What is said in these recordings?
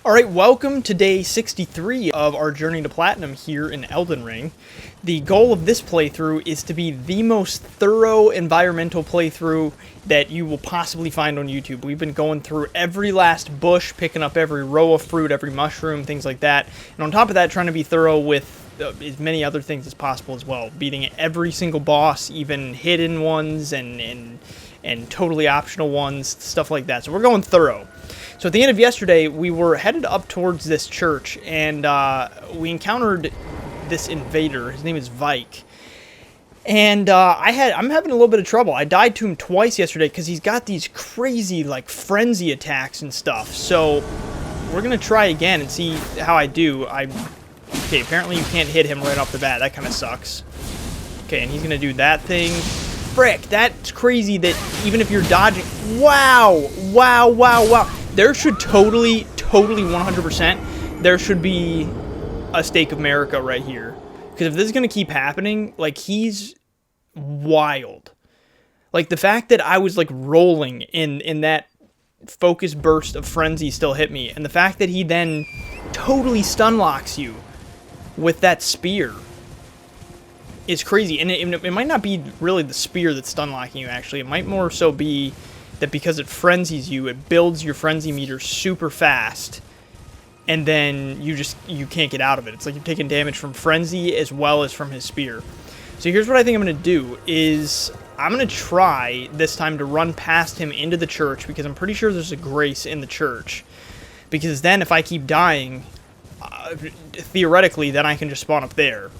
Alright, welcome to day 63 of our journey to Platinum here in Elden Ring. The goal of this playthrough is to be the most thorough environmental playthrough that you will possibly find on YouTube. We've been going through every last bush, picking up every row of fruit, every mushroom, things like that. And on top of that, trying to be thorough with as many other things as possible as well. Beating every single boss, even hidden ones and totally optional ones, stuff like that. So we're going thorough. So at the end of yesterday, we were headed up towards this church, and we encountered this invader. His name is Vike. And I'm having a little bit of trouble. I died to him twice yesterday because he's got these crazy, like, frenzy attacks and stuff. So we're going to try again and see how I do. Okay, apparently you can't hit him right off the bat. That kind of sucks. Okay, and he's going to do that thing. Frick, that's crazy that even if you're dodging... Wow! Wow, wow, wow. There should totally 100%, there should be a Stake of America right here. Because if this is going to keep happening, like, he's wild. Like, the fact that I was, like, rolling in that focus burst of frenzy still hit me. And the fact that he then totally stun locks you with that spear is crazy. And it might not be really the spear that's stun locking you, actually. It might more so be that because it frenzies you, it builds your frenzy meter super fast, and then you can't get out of it. It's like you're taking damage from frenzy as well as from his spear. So here's what I think I'm going to do, is I'm going to try this time to run past him into the church, because I'm pretty sure there's a grace in the church. Because then if I keep dying, theoretically, then I can just spawn up there,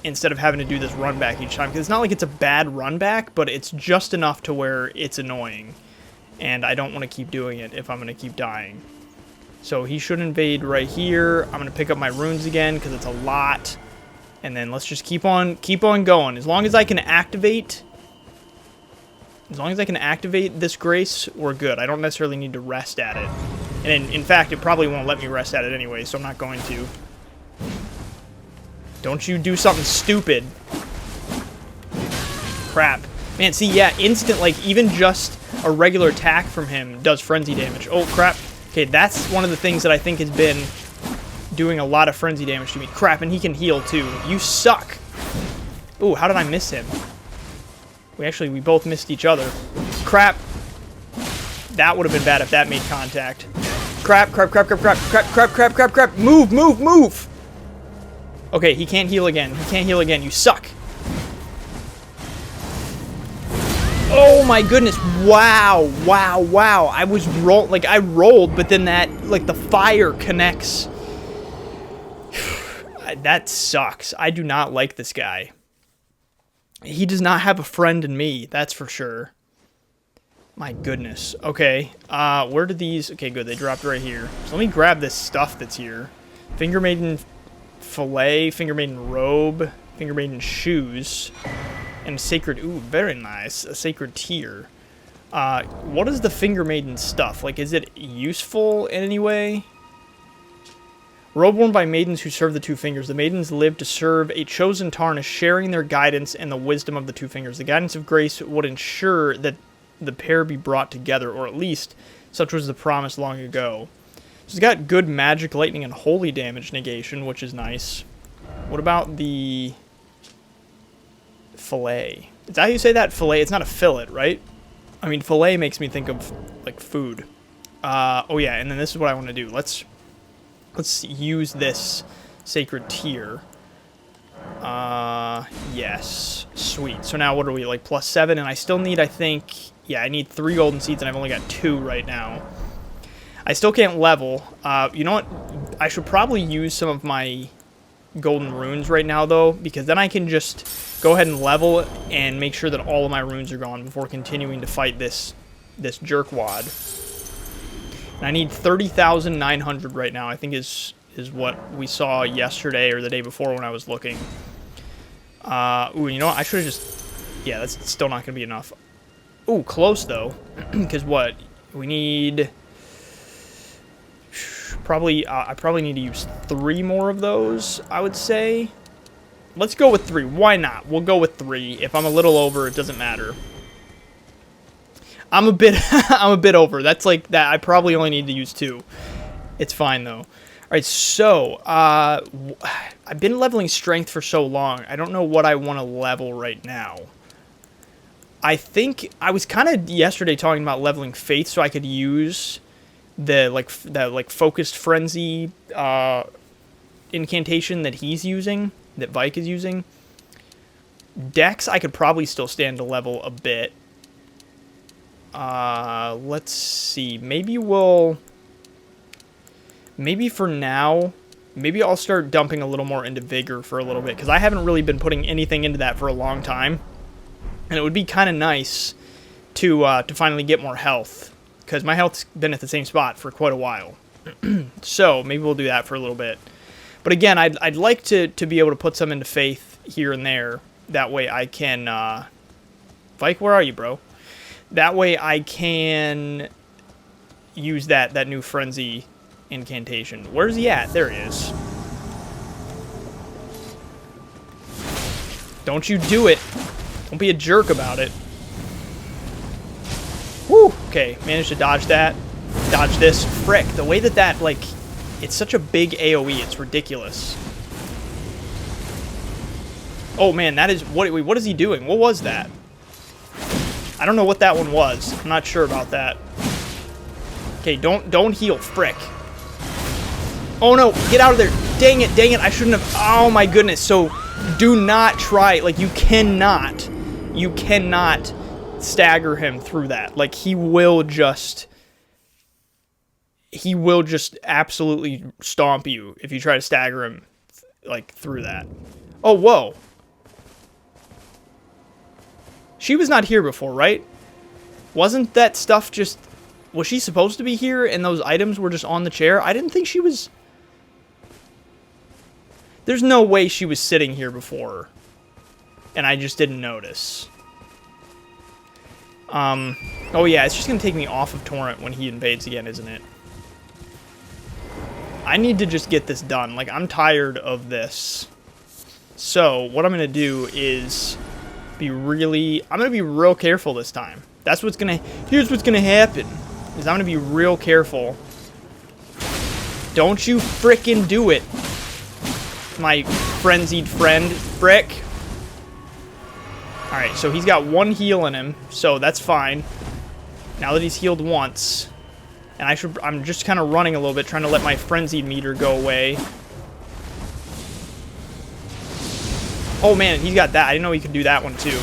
instead of having to do this run back each time. Because it's not like it's a bad run back, but it's just enough to where it's annoying. And I don't want to keep doing it if I'm going to keep dying. So he should invade right here. I'm going to pick up my runes again because it's a lot. And then let's just keep on going. As long as I can activate this grace, we're good. I don't necessarily need to rest at it. And in fact, it probably won't let me rest at it anyway, so I'm not going to. Don't you do something stupid. Crap. Man, see, yeah, instant, like, even just a regular attack from him does frenzy damage. Oh, crap. Okay, that's one of the things that I think has been doing a lot of frenzy damage to me. Crap, and he can heal, too. You suck. Ooh, how did I miss him? We both missed each other. Crap. That would have been bad if that made contact. Crap, crap, crap, crap, crap, crap, crap, crap, crap, crap. Move, move, move! Okay, he can't heal again. He can't heal again. You suck. Oh my goodness. Wow. Wow. Wow. I rolled, but then the fire connects. That sucks. I do not like this guy. He does not have a friend in me, that's for sure. My goodness. Okay. Where did these... Okay, good. They dropped right here. So let me grab this stuff that's here. Finger Maiden Fillet, Finger Maiden Robe, Finger Maiden Shoes, and a Sacred... Ooh, very nice. A Sacred Tear. What is the Finger Maiden stuff? Like, is it useful in any way? Robe worn by maidens who serve the two fingers. The maidens live to serve a chosen tarnish, sharing their guidance and the wisdom of the two fingers. The guidance of grace would ensure that the pair be brought together, or at least such was the promise long ago. So it's got good magic, lightning, and holy damage negation, which is nice. What about the fillet? Is that how you say that? Fillet? It's not a fillet, right? I mean, fillet makes me think of, like, food. Oh yeah, and then this is what I want to do. Let's use this Sacred Tear. Yes. Sweet. So now what are we, like, +7? And I still need, I think... Yeah, I need 3 golden seeds, and I've only got 2 right now. I still can't level. You know what? I should probably use some of my golden runes right now, though, because then I can just go ahead and level and make sure that all of my runes are gone before continuing to fight this jerkwad. And I need 30,900 right now, I think is what we saw yesterday or the day before when I was looking. Ooh, you know what? I should have just... Yeah, that's still not going to be enough. Ooh, close, though. Because what? We need... I probably need to use 3 more of those, I would say. Let's go with 3. Why not? We'll go with 3. If I'm a little over, it doesn't matter. I'm a bit over. That's like that. I probably only need to use 2. It's fine, though. All right, so I've been leveling strength for so long. I don't know what I want to level right now. I think I was kind of yesterday talking about leveling faith so I could use the focused frenzy incantation that he's using, that Vike is using. Dex, I could probably still stand to level a bit. Let's see. Maybe for now, maybe I'll start dumping a little more into Vigor for a little bit, because I haven't really been putting anything into that for a long time. And it would be kind of nice to finally get more health, because my health's been at the same spot for quite a while. So maybe we'll do that for a little bit. But again, I'd like to be able to put some into Faith here and there. That way I can... Vike, where are you, bro? That way I can use that new Frenzy incantation. Where's he at? There he is. Don't you do it. Don't be a jerk about it. Woo! Okay, managed to dodge that. Dodge this. Frick, the way that, like, it's such a big AoE, it's ridiculous. Oh man, that is, what is he doing? What was that? I don't know what that one was. I'm not sure about that. Okay, don't heal, frick. Oh no, get out of there. Dang it, I shouldn't have, oh my goodness. So, do not try, like, you cannot stagger him through that. Like, he will just absolutely stomp you if you try to stagger him, like, through that. Oh, whoa. She was not here before, right? Wasn't that stuff just... Was she supposed to be here and those items were just on the chair? I didn't think she was... There's no way she was sitting here before. And I just didn't notice. Oh yeah, it's just going to take me off of Torrent when he invades again, isn't it? I need to just get this done. Like, I'm tired of this. So, what I'm going to do is... I'm going to be real careful this time. That's what's going to... Here's what's going to happen. Is I'm going to be real careful. Don't you frickin' do it. My frenzied friend. Frick. Alright, so he's got one heal in him. So that's fine. Now that he's healed once. And I'm just kind of running a little bit, trying to let my frenzied meter go away. Oh man, he's got that. I didn't know he could do that one too.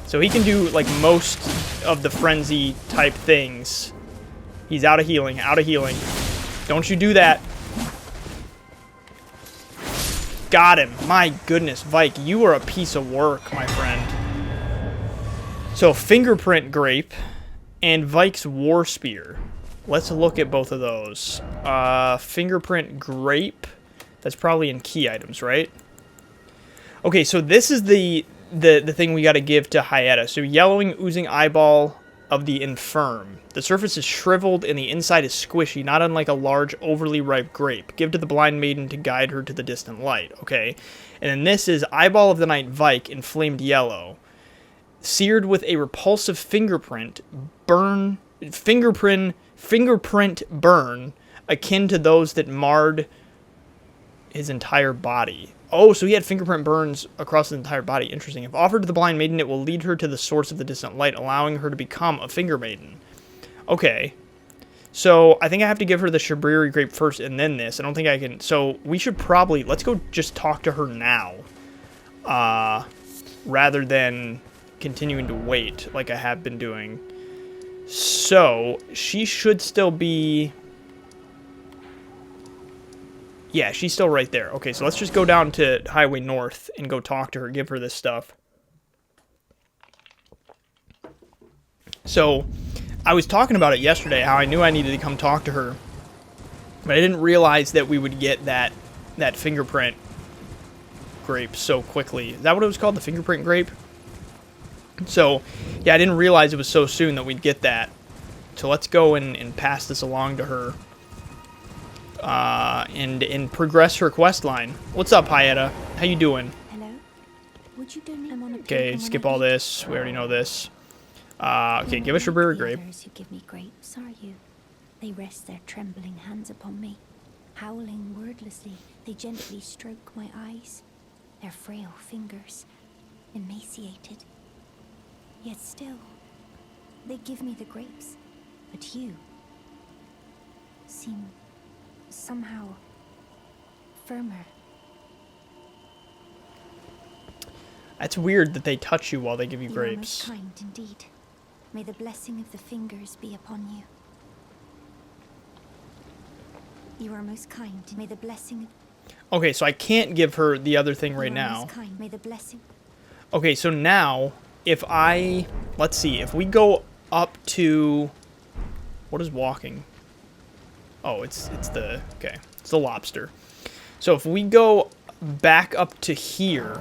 So he can do, like, most of the frenzy type things. He's out of healing, Don't you do that. Got him. My goodness, Vike, you are a piece of work, my friend. So, Fingerprint Grape and Vike's War Spear. Let's look at both of those. Fingerprint Grape. That's probably in key items, right? Okay, so this is the thing we got to give to Hyetta. So, yellowing, oozing eyeball of the infirm. The surface is shriveled and the inside is squishy, not unlike a large, overly ripe grape. Give to the blind maiden to guide her to the distant light. Okay, and then this is eyeball of the night Vike, inflamed yellow. Seared with a repulsive fingerprint burn, akin to those that marred his entire body. Oh, so he had fingerprint burns across his entire body. Interesting. If offered to the blind maiden, it will lead her to the source of the distant light, allowing her to become a finger maiden. Okay. So, I think I have to give her the Shabriri grape first and then this. I don't think I can... So, we should probably... Let's go just talk to her now. Rather than continuing to wait like I have been doing. So, she should still be... Yeah, she's still right there. Okay, so let's just go down to Highway North and go talk to her, give her this stuff. So, I was talking about it yesterday, how I knew I needed to come talk to her. But I didn't realize that we would get that fingerprint grape so quickly. Is that what it was called? The fingerprint grape? So, yeah, I didn't realize it was so soon that we'd get that. So let's go and pass this along to her. And progress her quest line. What's up, Hyetta? How you doing? Hello? Would you donate Okay, skip all this. We already know this. Okay, give us your berry grape. Who give me grapes, are you? They rest their trembling hands upon me. Howling wordlessly, they gently stroke my eyes. Their frail fingers, emaciated. Yet still, they give me the grapes. But you seem somehow firmer. That's weird that they touch you while they give you grapes. You are most kind indeed. May the blessing of the fingers be upon you. You are most kind. May the blessing. Okay, so I can't give her the other thing right now. Most kind. May the blessing. Okay, so now if I, let's see, if we go up to, what is walking? Oh, it's the, okay, it's the lobster. So if we go back up to here,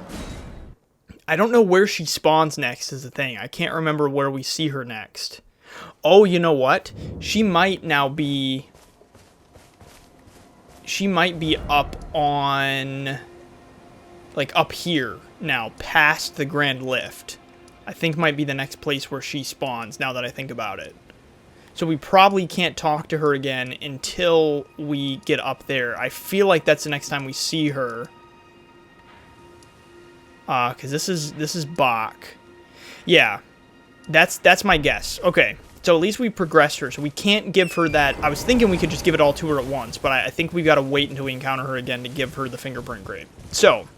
I don't know where she spawns next is the thing. I can't remember where we see her next. Oh, you know what? She might now be... She might be up on... Like, up here now, past the Grand Lift. I think might be the next place where she spawns, now that I think about it. So we probably can't talk to her again until we get up there. I feel like that's the next time we see her. Because this is Bach. Yeah, that's my guess. Okay, so at least we progressed her, so we can't give her that. I was thinking we could just give it all to her at once, but I think we've got to wait until we encounter her again to give her the fingerprint grape. So,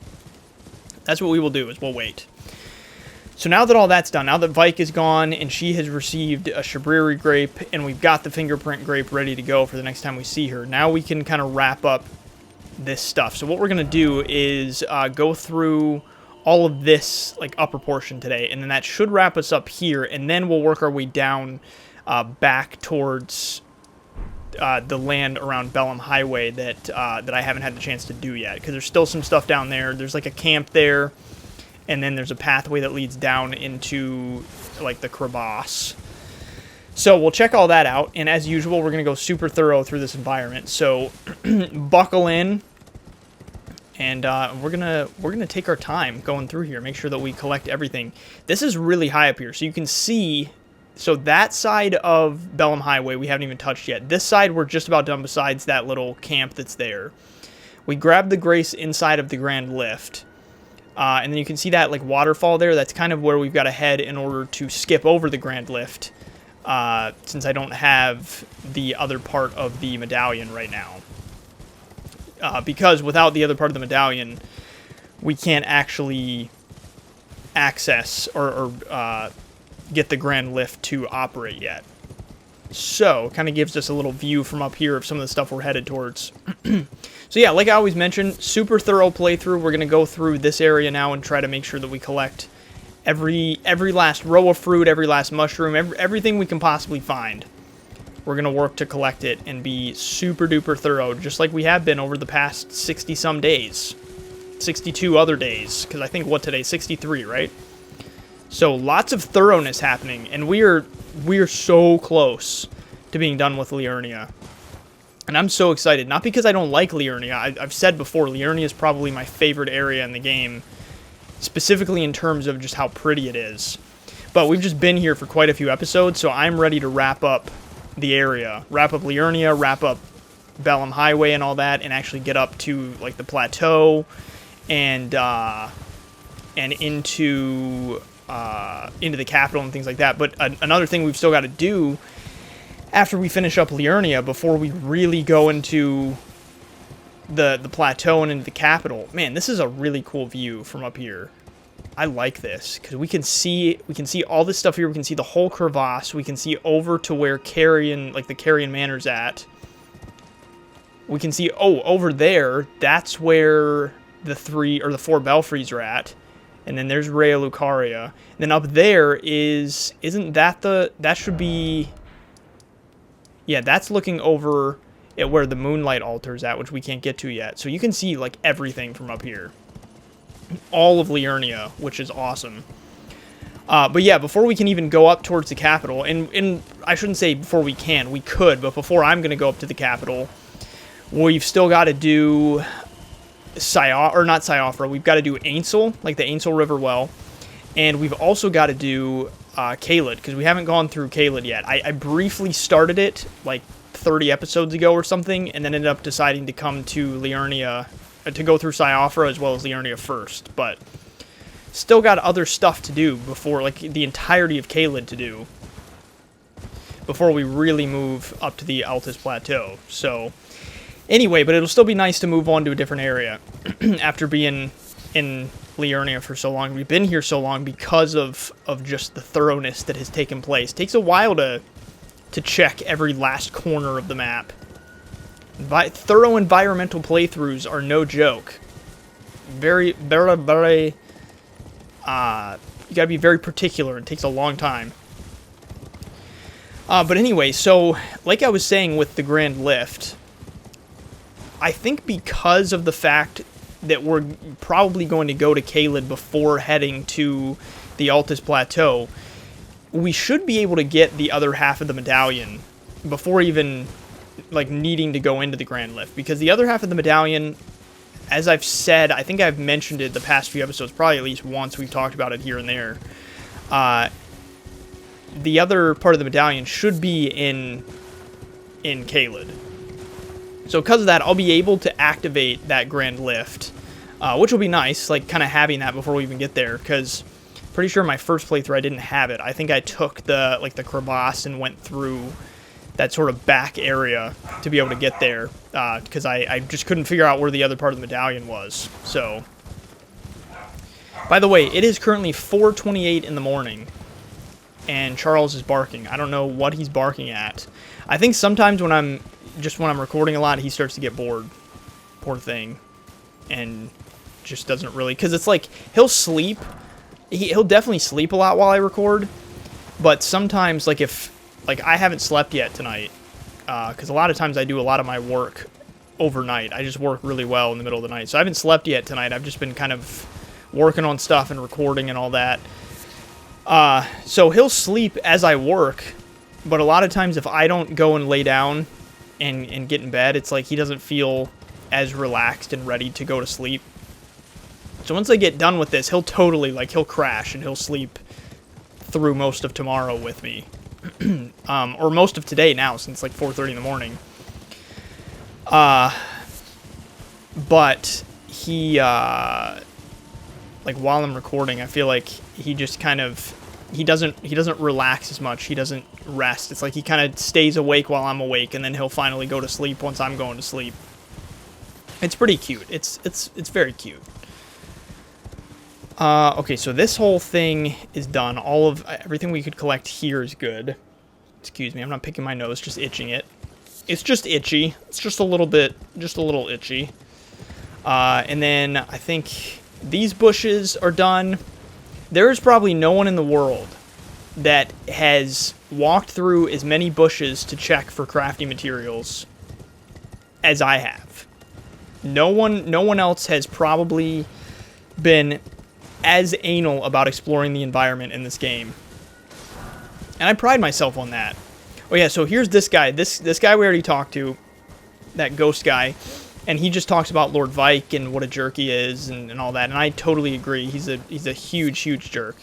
that's what we will do, is we'll wait. So now that all that's done, now that Vike is gone, and she has received a Shabriri grape, and we've got the fingerprint grape ready to go for the next time we see her, now we can kind of wrap up this stuff. So what we're going to do is go through all of this like upper portion today, and then that should wrap us up here, and then we'll work our way down back towards the land around Bellum Highway that I haven't had the chance to do yet, because there's still some stuff down there. There's like a camp there, and then there's a pathway that leads down into like the crevasse. So we'll check all that out, and as usual, we're gonna go super thorough through this environment. So buckle in. And we're gonna take our time going through here, make sure that we collect everything. This is really high up here, so you can see. So that side of Bellum Highway we haven't even touched yet. This side we're just about done. Besides that little camp that's there, we grabbed the Grace inside of the Grand Lift, and then you can see that like waterfall there. That's kind of where we've got to head in order to skip over the Grand Lift, since I don't have the other part of the medallion right now. Because without the other part of the medallion, we can't actually access or get the Grand Lift to operate yet. So, it kind of gives us a little view from up here of some of the stuff we're headed towards. So yeah, like I always mentioned, super thorough playthrough. We're going to go through this area now and try to make sure that we collect every last row of fruit, every last mushroom, everything we can possibly find. We're going to work to collect it and be super duper thorough, just like we have been over the past 60-some days. 62 other days, because I think, what today? 63, right? So lots of thoroughness happening, and we are so close to being done with Liurnia. And I'm so excited, not because I don't like Liurnia. I've said before, Liurnia is probably my favorite area in the game, specifically in terms of just how pretty it is. But we've just been here for quite a few episodes, so I'm ready to wrap up the area, wrap up Liurnia, wrap up Bellum Highway and all that, and actually get up to like the plateau and into the capital and things like that. But another thing we've still got to do after we finish up Liurnia, before we really go into the plateau and into the capital. Man, this is a really cool view from up here. I like this, because we can see all this stuff here. We can see the whole crevasse. We can see over to where Carrion, like the Carrion Manor's at. We can see, oh, over there, that's where the 4 belfries are at. And then there's Rea Lucaria. And then up there isn't that that should be, yeah, that's looking over at where the Moonlight Altar's at, which we can't get to yet. So you can see, like, everything from up here. All of Liurnia, which is awesome. But yeah, before we can even go up towards the capital, and I shouldn't say before we could, but before I'm going to go up to the capital, we've still got to do not Siofra, we've got to do Ainsel, like the Ainsel River well, and we've also got to do Caelid, because we haven't gone through Caelid yet. I briefly started it, like, 30 episodes ago or something, and then ended up deciding to come to Liurnia, to go through Cyofra as well as Liurnia first, but still got other stuff to do before, like the entirety of Caelid to do, before we really move up to the Altus Plateau. So, anyway, but it'll still be nice to move on to a different area after being in Liurnia for so long. We've been here so long because of just the thoroughness that has taken place. It takes a while to check every last corner of the map. Thorough environmental playthroughs are no joke. Very, very, very, you gotta be very particular. It takes a long time. But anyway, so, like I was saying with the Grand Lift, I think because of the fact that we're probably going to go to Caelid before heading to the Altus Plateau, we should be able to get the other half of the medallion before even, like, needing to go into the Grand Lift. Because the other half of the medallion, as I've said, I think I've mentioned it the past few episodes, probably at least once we've talked about it here and there. The other part of the medallion should be in Caelid. So because of that, I'll be able to activate that Grand Lift, which will be nice, like, kind of having that before we even get there, because pretty sure my first playthrough I didn't have it. I think I took the crevasse and went through that sort of back area to be able to get there, because I just couldn't figure out where the other part of the medallion was. So, by the way, it is currently 4:28 in the morning, and Charles is barking. I don't know what he's barking at. I think sometimes when I'm recording a lot, he starts to get bored. Poor thing. And just doesn't really, because it's like, he'll sleep. He'll definitely sleep a lot while I record, but sometimes, like, I haven't slept yet tonight, because a lot of times I do a lot of my work overnight. I just work really well in the middle of the night, so I haven't slept yet tonight. I've just been kind of working on stuff and recording and all that. So he'll sleep as I work, but a lot of times if I don't go and lay down and get in bed, it's like he doesn't feel as relaxed and ready to go to sleep. So once I get done with this, he'll totally, like, he'll crash and he'll sleep through most of tomorrow with me. Or most of today now, since, like, 4:30 in the morning. But he, like, while I'm recording, I feel like he just kind of, he doesn't relax as much. He doesn't rest. It's like he kind of stays awake while I'm awake, and then he'll finally go to sleep once I'm going to sleep. It's pretty cute. It's very cute. Okay, so this whole thing is done. All of everything we could collect here is good. Excuse me, I'm not picking my nose, just itching it. It's just itchy. It's just a little itchy. And then I think these bushes are done. There is probably no one in the world that has walked through as many bushes to check for crafting materials as I have. No one else has probably been as anal about exploring the environment in this game. And I pride myself on that. Oh yeah, so here's this guy. This guy we already talked to, that ghost guy, and he just talks about Lord Vike and what a jerk he is and all that, and I totally agree. He's a huge jerk.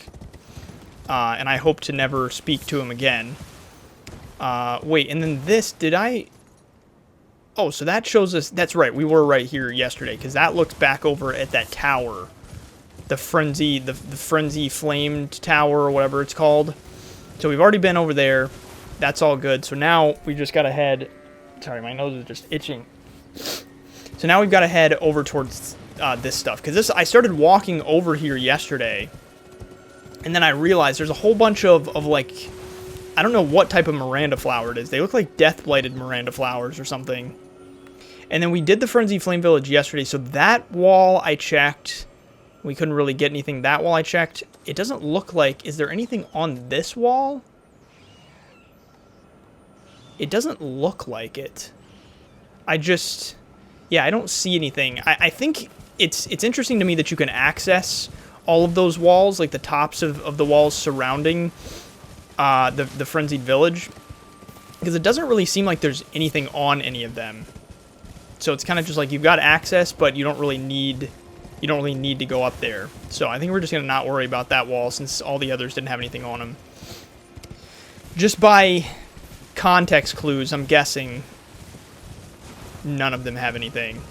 And I hope to never speak to him again. Wait, and then this, did I... Oh, so that shows us... That's right, we were right here yesterday, because that looks back over at that tower. The Frenzy Flamed Tower, or whatever it's called. So we've already been over there. That's all good. So now we just gotta head... Sorry, my nose is just itching. So now we've got to head over towards this stuff. Because I started walking over here yesterday. And then I realized there's a whole bunch of like... I don't know what type of Miranda flower it is. They look like death-blighted Miranda flowers or something. And then we did the Frenzy Flame Village yesterday. So that wall I checked... We couldn't really get anything. That wall I checked. It doesn't look like... Is there anything on this wall? It doesn't look like it. I just... Yeah, I don't see anything. I think it's interesting to me that you can access all of those walls, like the tops of the walls surrounding the Frenzied Village. Because it doesn't really seem like there's anything on any of them. So it's kind of just like you've got access, but you don't really need to go up there. So I think we're just going to not worry about that wall since all the others didn't have anything on them. Just by context clues, I'm guessing none of them have anything.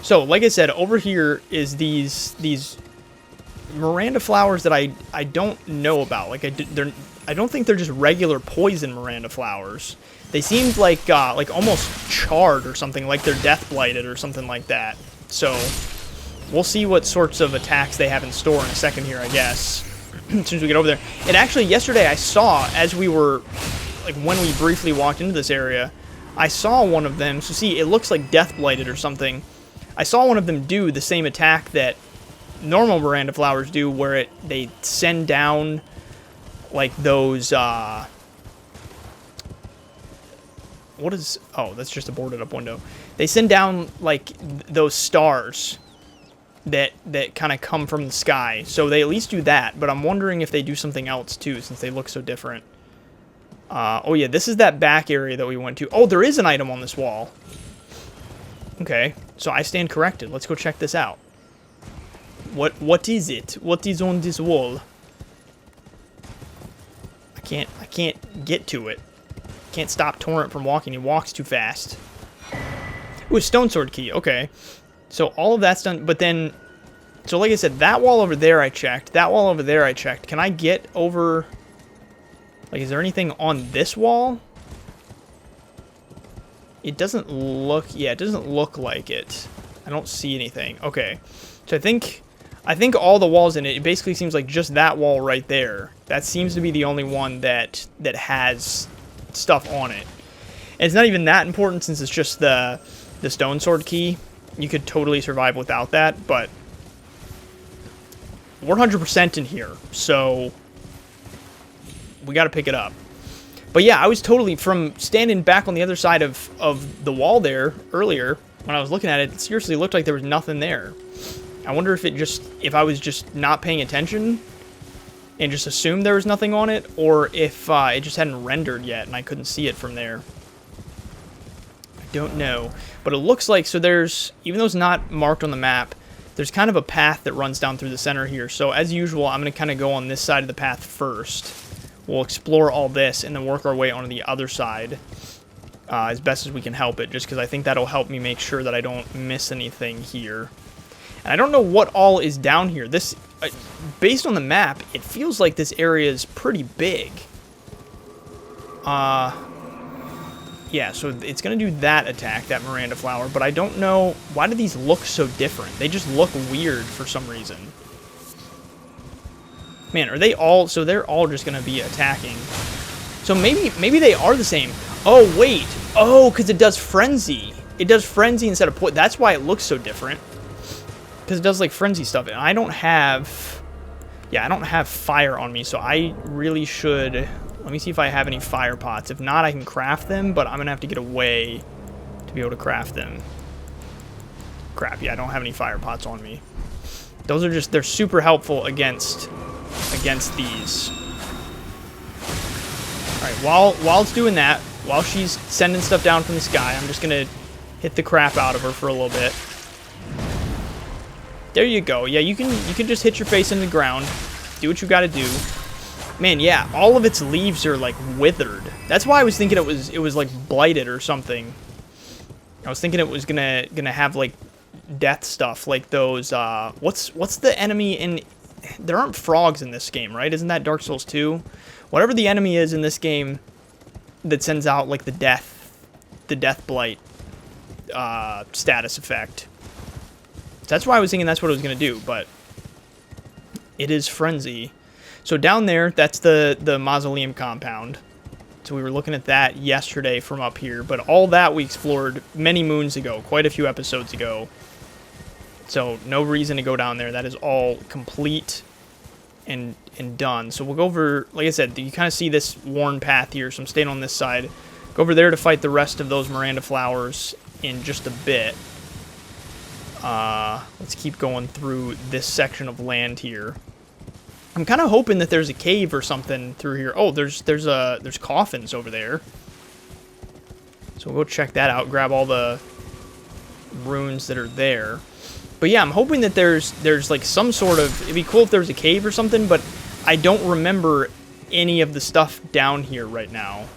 So, like I said, over here is these Miranda flowers that I don't know about. Like I don't think they're just regular poison Miranda flowers. They seemed like almost charred or something, like they're death blighted or something like that. So we'll see what sorts of attacks they have in store in a second here, I guess. As soon as we get over there. And actually, yesterday I saw, as we were, like when we briefly walked into this area, I saw one of them. So see, it looks like death blighted or something. I saw one of them do the same attack that normal Miranda flowers do, where they send down like those what is, oh, that's just a boarded up window. They send down like those stars that kind of come from the sky. So they at least do that, but I'm wondering if they do something else too, since they look so different. Oh yeah, this is that back area that we went to. Oh, there is an item on this wall. Okay, so I stand corrected. Let's go check this out. What is it? What is on this wall? I can't get to it. Can't stop Torrent from walking. He walks too fast. Ooh, stone sword key. Okay. So all of that's done, but then, so like I said, that wall over there I checked. That wall over there I checked. Can I get over, like, is there anything on this wall? It doesn't look, yeah, it doesn't look like it. I don't see anything. Okay. So I think all the walls in it, it basically seems like just that wall right there. That seems to be the only one that has stuff on it. And it's not even that important since it's just the stone sword key. You could totally survive without that, but we're 100% in here, so we got to pick it up. But yeah, I was totally, from standing back on the other side of the wall there earlier, when I was looking at it, it seriously looked like there was nothing there. I wonder if I was just not paying attention and just assumed there was nothing on it, or if it just hadn't rendered yet and I couldn't see it from there. I don't know. But it looks like, so there's, even though it's not marked on the map, there's kind of a path that runs down through the center here. So as usual, I'm going to kind of go on this side of the path first. We'll explore all this and then work our way onto the other side as best as we can help it, just because I think that'll help me make sure that I don't miss anything here. And I don't know what all is down here. This, based on the map, it feels like this area is pretty big. Yeah, so it's going to do that attack, that Miranda flower, but I don't know, why do these look so different? They just look weird for some reason. Man, are they all, so they're all just going to be attacking. So maybe they are the same. Oh, wait. Oh, because it does frenzy. It does frenzy instead of poison. That's why it looks so different. Because it does, like, frenzy stuff. And I don't have, yeah, I don't have fire on me, so I really should, let me see if I have any fire pots. If not, I can craft them, but I'm going to have to get away to be able to craft them. Crap, yeah, I don't have any fire pots on me. Those are just, they're super helpful against these. Alright, while it's doing that, while she's sending stuff down from the sky, I'm just going to hit the crap out of her for a little bit. There you go. Yeah, you can just hit your face in the ground. Do what you got to do. Man, yeah, all of its leaves are like withered. That's why I was thinking it was like blighted or something. I was thinking it was gonna have like death stuff, like those what's the enemy in, there aren't frogs in this game, right? Isn't that Dark Souls 2? Whatever the enemy is in this game that sends out like the death blight status effect. That's why I was thinking that's what it was going to do, but it is Frenzy. So down there, that's the Mausoleum compound. So we were looking at that yesterday from up here, but all that we explored many moons ago, quite a few episodes ago. So no reason to go down there. That is all complete and done. So we'll go over, like I said, you kind of see this worn path here, so I'm staying on this side. Go over there to fight the rest of those Miranda flowers in just a bit. Let's keep going through this section of land here. I'm kind of hoping that there's a cave or something through here. Oh, there's coffins over there. So we'll go check that out, grab all the runes that are there. But yeah, I'm hoping that there's like some sort of, it'd be cool if there was a cave or something, but I don't remember any of the stuff down here right now.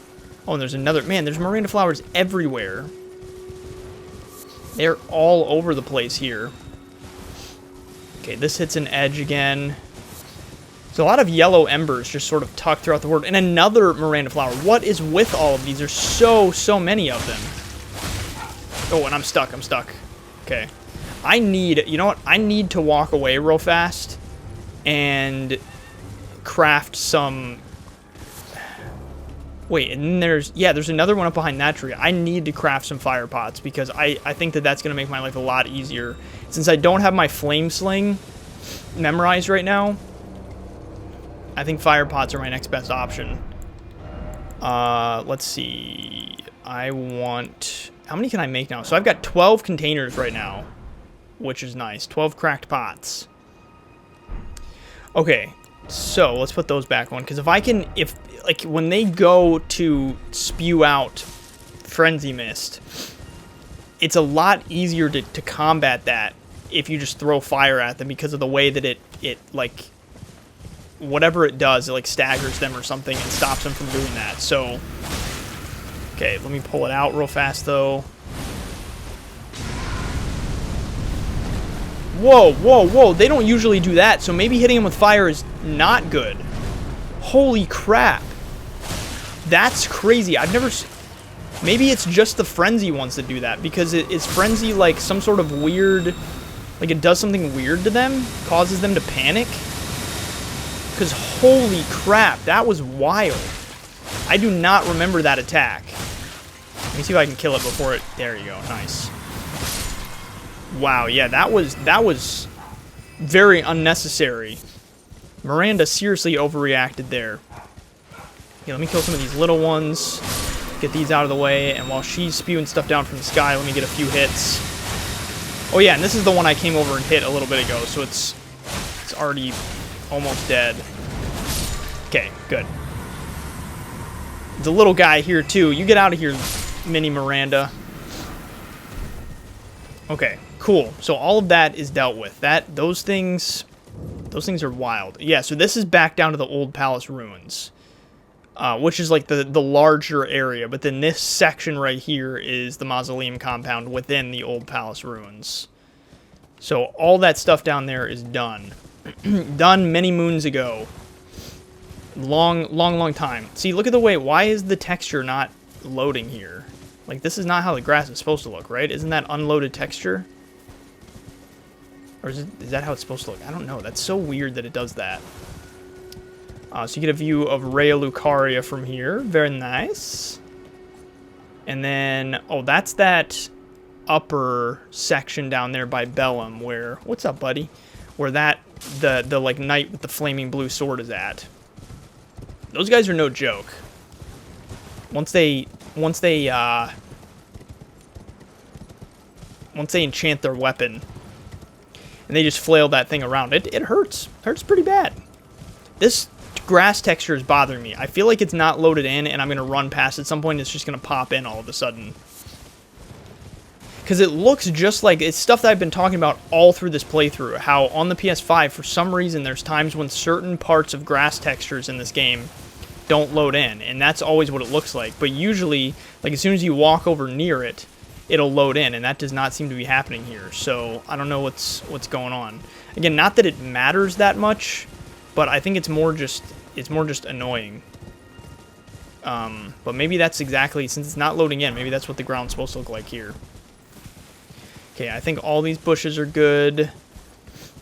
Oh, and there's another... Man, there's Miranda flowers everywhere. They're all over the place here. Okay, this hits an edge again. There's a lot of yellow embers just sort of tucked throughout the board. And another Miranda flower. What is with all of these? There's so many of them. Oh, and I'm stuck. Okay. I need... You know what? I need to walk away real fast and craft some... Wait, and then there's... Yeah, there's another one up behind that tree. I need to craft some fire pots because I think that that's going to make my life a lot easier. Since I don't have my flame sling memorized right now, I think fire pots are my next best option. Let's see. I want... How many can I make now? So I've got 12 containers right now, which is nice. 12 cracked pots. Okay, so let's put those back on, because if I can... Like, when they go to spew out Frenzy Mist, it's a lot easier to combat that if you just throw fire at them, because of the way that it like, whatever it does, it, like, staggers them or something and stops them from doing that. So, okay, let me pull it out real fast, though. Whoa, they don't usually do that, so maybe hitting them with fire is not good. Holy crap. That's crazy. I've never... Maybe it's just the Frenzy ones that do that, because is Frenzy like some sort of weird... Like it does something weird to them? Causes them to panic? Because holy crap, that was wild. I do not remember that attack. Let me see if I can kill it before it... There you go, nice. Wow, yeah, that was very unnecessary. Miranda seriously overreacted there. Okay, let me kill some of these little ones. Get these out of the way. And while she's spewing stuff down from the sky, let me get a few hits. Oh yeah, and this is the one I came over and hit a little bit ago, so it's already almost dead. Okay, good. The little guy here too. You get out of here, Mini Miranda. Okay, cool. So all of that is dealt with. Those things are wild. Yeah, so this is back down to the old palace ruins, which is like the larger area. But then this section right here is the mausoleum compound within the old palace ruins. So all that stuff down there is done. Done many moons ago. Long time. See, look at the way. Why is the texture not loading here? Like, this is not how the grass is supposed to look, right? Isn't that unloaded texture? Or is that how it's supposed to look? I don't know. That's so weird that it does that. So you get a view of Rhea Lucaria from here. Very nice. And then, oh, that's that upper section down there by Bellum where... What's up, buddy? Where that, the like, knight with the flaming blue sword is at. Those guys are no joke. Once they enchant their weapon and they just flail that thing around, it hurts. Hurts pretty bad. This grass texture is bothering me. I feel like it's not loaded in and I'm going to run past at some point. It's just going to pop in all of a sudden. Because it looks just like... It's stuff that I've been talking about all through this playthrough. How on the PS5, for some reason, there's times when certain parts of grass textures in this game don't load in. And that's always what it looks like. But usually, like as soon as you walk over near it, it'll load in. And that does not seem to be happening here. So I don't know what's going on. Again, not that it matters that much, but I think it's more just annoying. But maybe that's exactly... Since it's not loading in, maybe that's what the ground's supposed to look like here. Okay, I think all these bushes are good.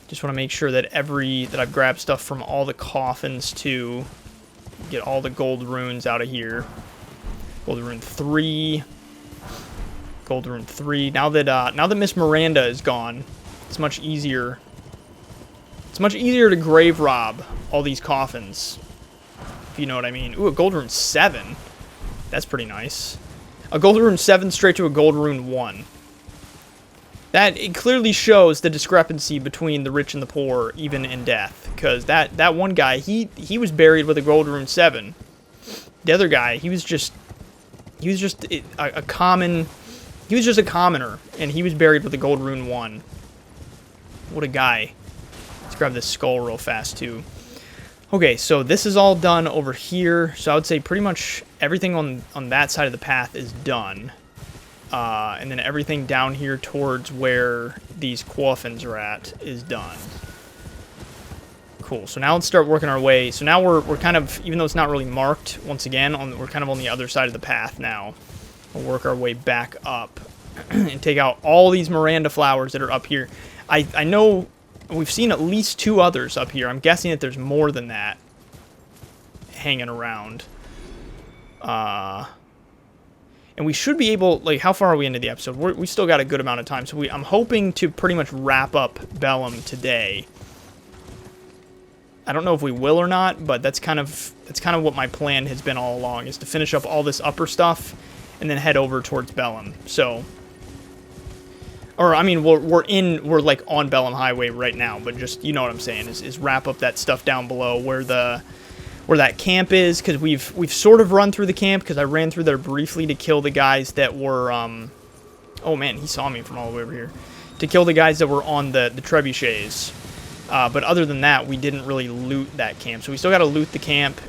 Just want to make sure that that I've grabbed stuff from all the coffins too. Get all the gold runes out of here. Gold rune 3. Gold rune 3. Now that Miss Miranda is gone, it's much easier. It's much easier to grave rob all these coffins, if you know what I mean. Ooh, a gold rune 7. That's pretty nice. A gold rune 7 straight to a gold rune 1. It clearly shows the discrepancy between the rich and the poor, even in death. Because that one guy, he was buried with a gold rune 7. The other guy, he was just a commoner, and he was buried with a gold rune 1. What a guy. Let's grab this skull real fast, too. Okay, so this is all done over here. So I would say pretty much everything on that side of the path is done. And then everything down here towards where these coffins are at is done. Cool. So now let's start working our way. So now we're kind of, even though it's not really marked, once again, we're kind of on the other side of the path now. We'll work our way back up and take out all these Miranda flowers that are up here. I know we've seen at least 2 others up here. I'm guessing that there's more than that hanging around. And we should be able, like, how far are we into the episode? We still got a good amount of time. So I'm hoping to pretty much wrap up Bellum today. I don't know if we will or not, but that's kind of what my plan has been all along, is to finish up all this upper stuff and then head over towards Bellum. So, or I mean, we're like on Bellum Highway right now, but just, you know what I'm saying, is wrap up that stuff down below where that camp is, because we've sort of run through the camp, because I ran through there briefly to kill the guys that were oh man, he saw me from all the way over here, to kill the guys that were on the trebuchets. But other than that, we didn't really loot that camp. So we still got to loot the camp,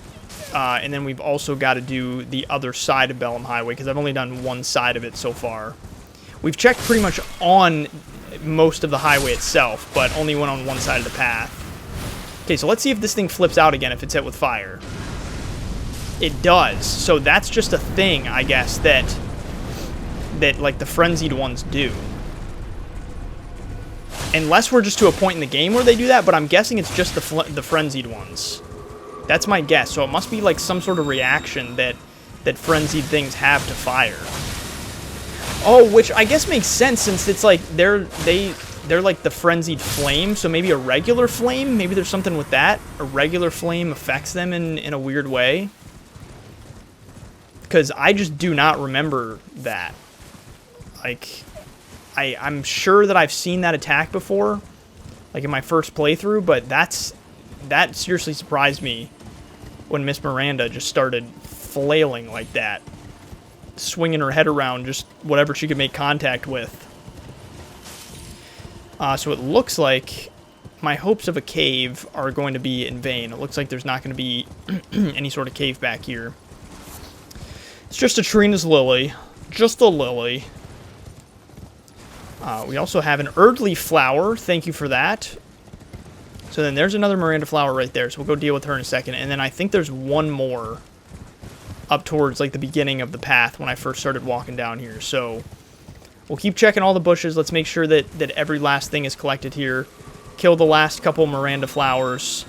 and then we've also got to do the other side of Bellum Highway, because I've only done one side of it so far. We've checked pretty much on most of the highway itself, but only went on one side of the path. Okay, so let's see if this thing flips out again if it's hit with fire. It does. So that's just a thing, I guess, that like the frenzied ones do. Unless we're just to a point in the game where they do that, but I'm guessing it's just the frenzied ones. That's my guess. So it must be like some sort of reaction that frenzied things have to fire. Oh, which I guess makes sense, since it's like they're like the frenzied flame, so maybe a regular flame, maybe there's something with that. A regular flame affects them in a weird way. Because I just do not remember that. Like, I'm sure that I've seen that attack before, like in my first playthrough, but that seriously surprised me when Miss Miranda just started flailing like that, swinging her head around, just whatever she could make contact with. So it looks like my hopes of a cave are going to be in vain. It looks like there's not going to be any sort of cave back here. It's just a Trina's lily. Just a lily. We also have an Erdley flower. Thank you for that. So then there's another Miranda flower right there. So we'll go deal with her in a second. And then I think there's one more up towards like the beginning of the path when I first started walking down here. So we'll keep checking all the bushes. Let's make sure that every last thing is collected here. Kill the last couple Miranda flowers.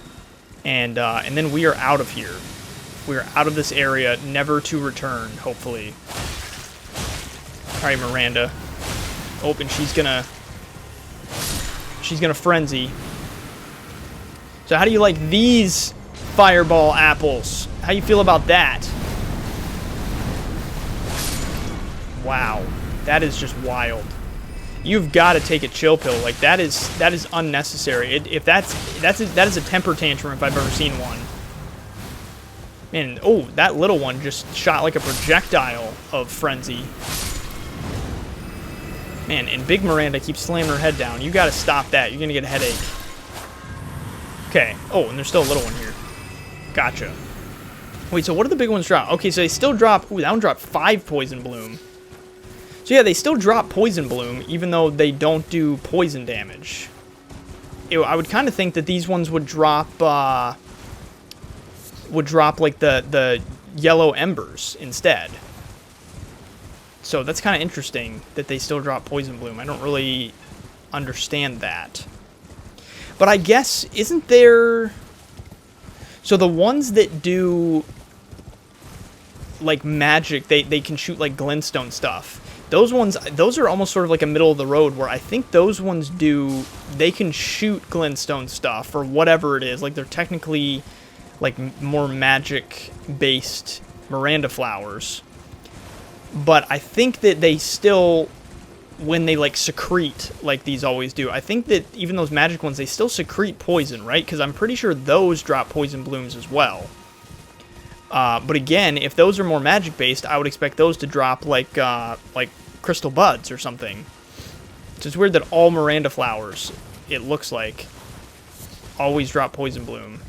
And then we are out of here. We are out of this area, never to return, hopefully. Alright, Miranda. Oh, and she's gonna frenzy. So how do you like these fireball apples? How you feel about that? Wow, that is just wild. You've got to take a chill pill. Like that is unnecessary. That is a temper tantrum if I've ever seen one. Man, oh, that little one just shot like a projectile of frenzy. Man, and Big Miranda keeps slamming her head down. You gotta stop that. You're gonna get a headache. Okay. Oh, and there's still a little one here. Gotcha. Wait, so what do the big ones drop? Okay, so they still drop... Ooh, that one dropped 5 Poison Bloom. So yeah, they still drop Poison Bloom, even though they don't do poison damage. I would kind of think that these ones would drop... like the yellow embers instead. So that's kind of interesting that they still drop Poison Bloom. I don't really understand that. But I guess, isn't there... So the ones that do, like, magic, they can shoot, like, glintstone stuff. Those ones, those are almost sort of like a middle of the road, where I think those ones do... They can shoot glintstone stuff, or whatever it is. Like, they're technically, like, more magic-based Miranda flowers. But I think that they still, when they, like, secrete, like these always do, I think that even those magic ones, they still secrete poison, right? Because I'm pretty sure those drop Poison Blooms as well. But again, if those are more magic-based, I would expect those to drop, like Crystal Buds or something. So it's weird that all Miranda flowers, it looks like, always drop Poison Bloom.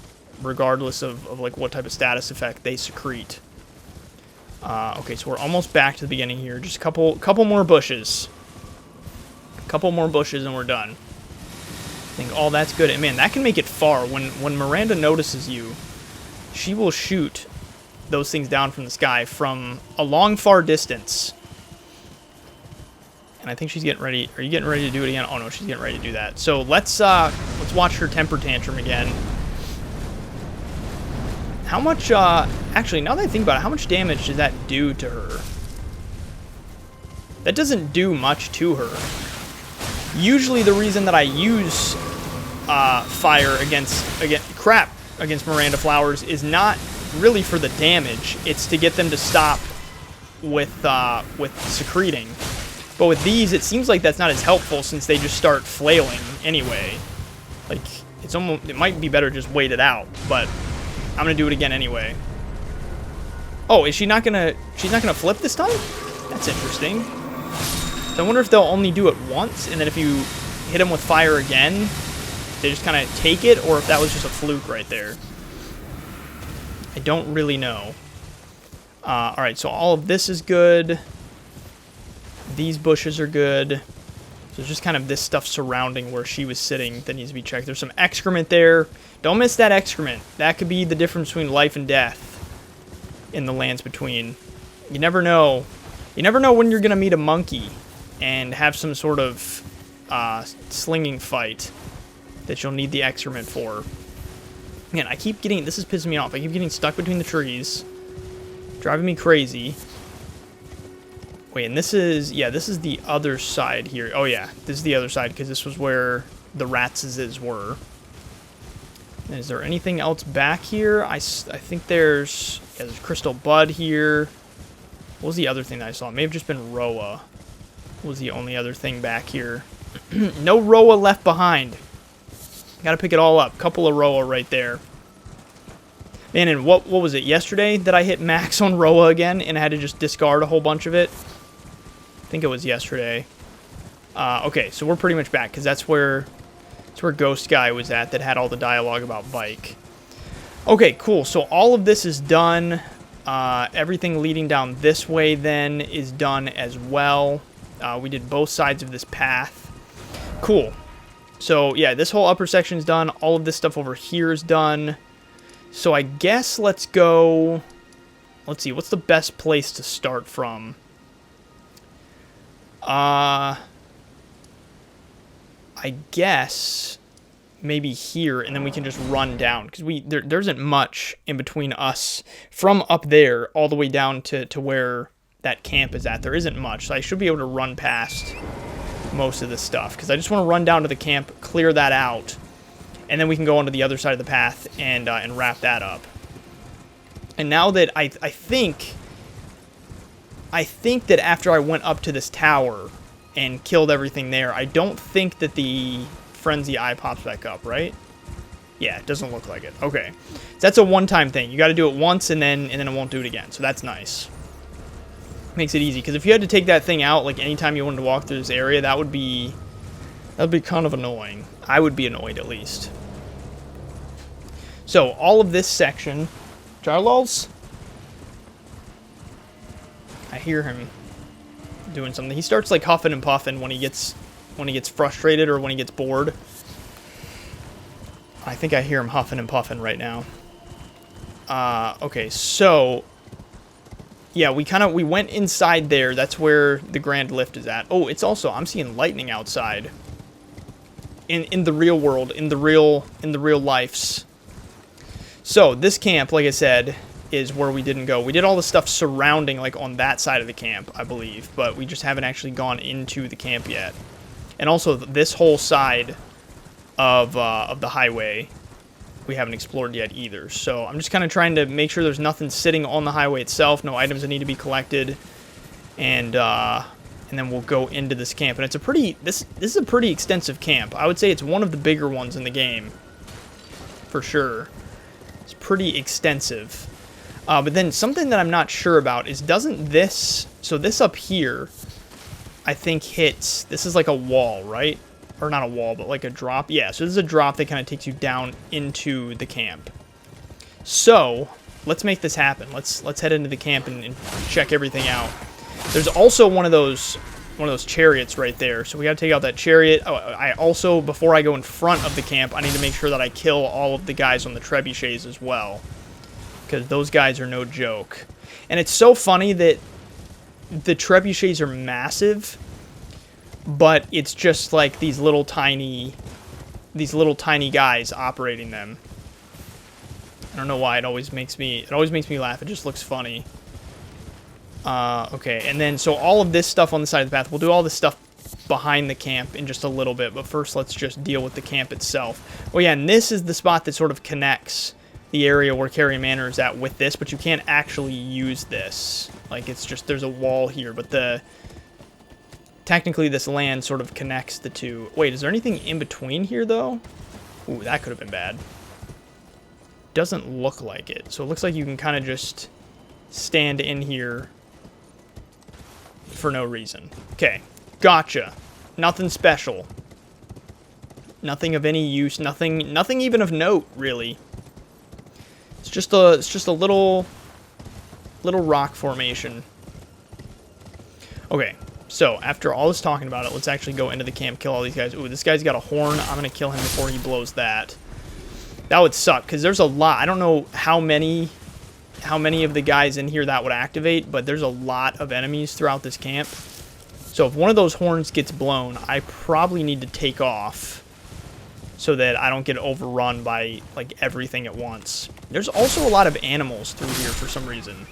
regardless of like what type of status effect they secrete. Okay, so we're almost back to the beginning here. Just a couple more bushes. A couple more bushes and we're done. I think all that's good. And man, that can make it far. When Miranda notices you, she will shoot those things down from the sky from a long, far distance. And I think she's getting ready. Are you getting ready to do it again? Oh no, she's getting ready to do that. So let's watch her temper tantrum again. How much, actually, now that I think about it, how much damage does that do to her? That doesn't do much to her. Usually the reason that I use fire against Miranda flowers is not really for the damage. It's to get them to stop with secreting. But with these, it seems like that's not as helpful since they just start flailing anyway. Like, it might be better just wait it out, but I'm gonna do it again anyway. Oh, she's not gonna flip this time? That's interesting. So I wonder if they'll only do it once, and then if you hit them with fire again, they just kind of take it, or if that was just a fluke right there. I don't really know. Alright, so all of this is good. These bushes are good. So it's just kind of this stuff surrounding where she was sitting that needs to be checked. There's some excrement there. Don't miss that excrement. That could be the difference between life and death in the lands between. You never know. You never know when you're going to meet a monkey and have some sort of slinging fight that you'll need the excrement for. Man, I keep getting... This is pissing me off. I keep getting stuck between the trees. Driving me crazy. Wait, and this is... Yeah, this is the other side here. Oh, yeah. This is the other side because this was where the ratses were. Is there anything else back here? I think there's Crystal Bud here. What was the other thing that I saw? It may have just been Roa. Was the only other thing back here. No Roa left behind. Gotta pick it all up. Couple of Roa right there. Man, and what was it? Yesterday that I hit max on Roa again and I had to just discard a whole bunch of it? I think it was yesterday. Okay, so we're pretty much back because that's where Ghost Guy was at that had all the dialogue about bike. Okay, cool. So all of this is done. Everything leading down this way then is done as well. We did both sides of this path. Cool. So yeah, this whole upper section is done. All of this stuff over here is done. So I guess let's go... Let's see, what's the best place to start from? I guess maybe here, and then we can just run down because there isn't much in between us from up there all the way down to where that camp is at. There isn't much, so I should be able to run past most of this stuff because I just want to run down to the camp, clear that out, and then we can go onto the other side of the path and wrap that up. And now that I think that after I went up to this tower and killed everything there, I don't think that the frenzy eye pops back up, right? Yeah, it doesn't look like it. Okay. So that's a one-time thing. You got to do it once and then it won't do it again. So that's nice. Makes it easy because if you had to take that thing out like anytime you wanted to walk through this area, that would be kind of annoying. I would be annoyed at least. So all of this section, Jarlal's, I hear him doing something. He starts like huffing and puffing when he gets frustrated or when he gets bored. I think I hear him huffing and puffing right now. Okay, so yeah, we went inside there. That's where the Grand Lift is at. Oh, it's also, I'm seeing lightning outside. In the real world, in the real lives. So this camp, like I said, is where we didn't go. We did all the stuff surrounding, like on that side of the camp, I believe, but we just haven't actually gone into the camp yet. And also this whole side of the highway we haven't explored yet either. So I'm just kind of trying to make sure there's nothing sitting on the highway itself, no items that need to be collected, and then we'll go into this camp. And it's a pretty this is a pretty extensive camp. I would say it's one of the bigger ones in the game, for sure. It's pretty extensive. But then something that I'm not sure about is doesn't this... So this up here, I think hits... This is like a wall, right? Or not a wall, but like a drop. Yeah, so this is a drop that kind of takes you down into the camp. So, let's make this happen. Let's head into the camp and check everything out. There's also one of those chariots right there, so we gotta take out that chariot. Oh, I also, before I go in front of the camp, I need to make sure that I kill all of the guys on the trebuchets as well, because those guys are no joke. And it's so funny that the trebuchets are massive, but it's just like these little tiny guys operating them. I don't know why, it always makes me laugh. It just looks funny. Okay, and then so all of this stuff on the side of the path, we'll do all this stuff behind the camp in just a little bit, but first let's just deal with the camp itself. Oh yeah, and this is the spot that sort of connects the area where Carrion Manor is at with this, but you can't actually use this. Like, it's just, there's a wall here, but technically this land sort of connects the two. Wait, is there anything in between here, though? Ooh, that could have been bad. Doesn't look like it. So it looks like you can kind of just stand in here for no reason. Okay, gotcha. Nothing special. Nothing of any use. Nothing even of note, really. It's just a little rock formation. Okay, so after all this talking about it, let's actually go into the camp, kill all these guys. Ooh, this guy's got a horn. I'm gonna kill him before he blows that. That would suck, because there's a lot. I don't know how many of the guys in here that would activate, but there's a lot of enemies throughout this camp. So if one of those horns gets blown, I probably need to take off so that I don't get overrun by, like, everything at once. There's also a lot of animals through here for some reason.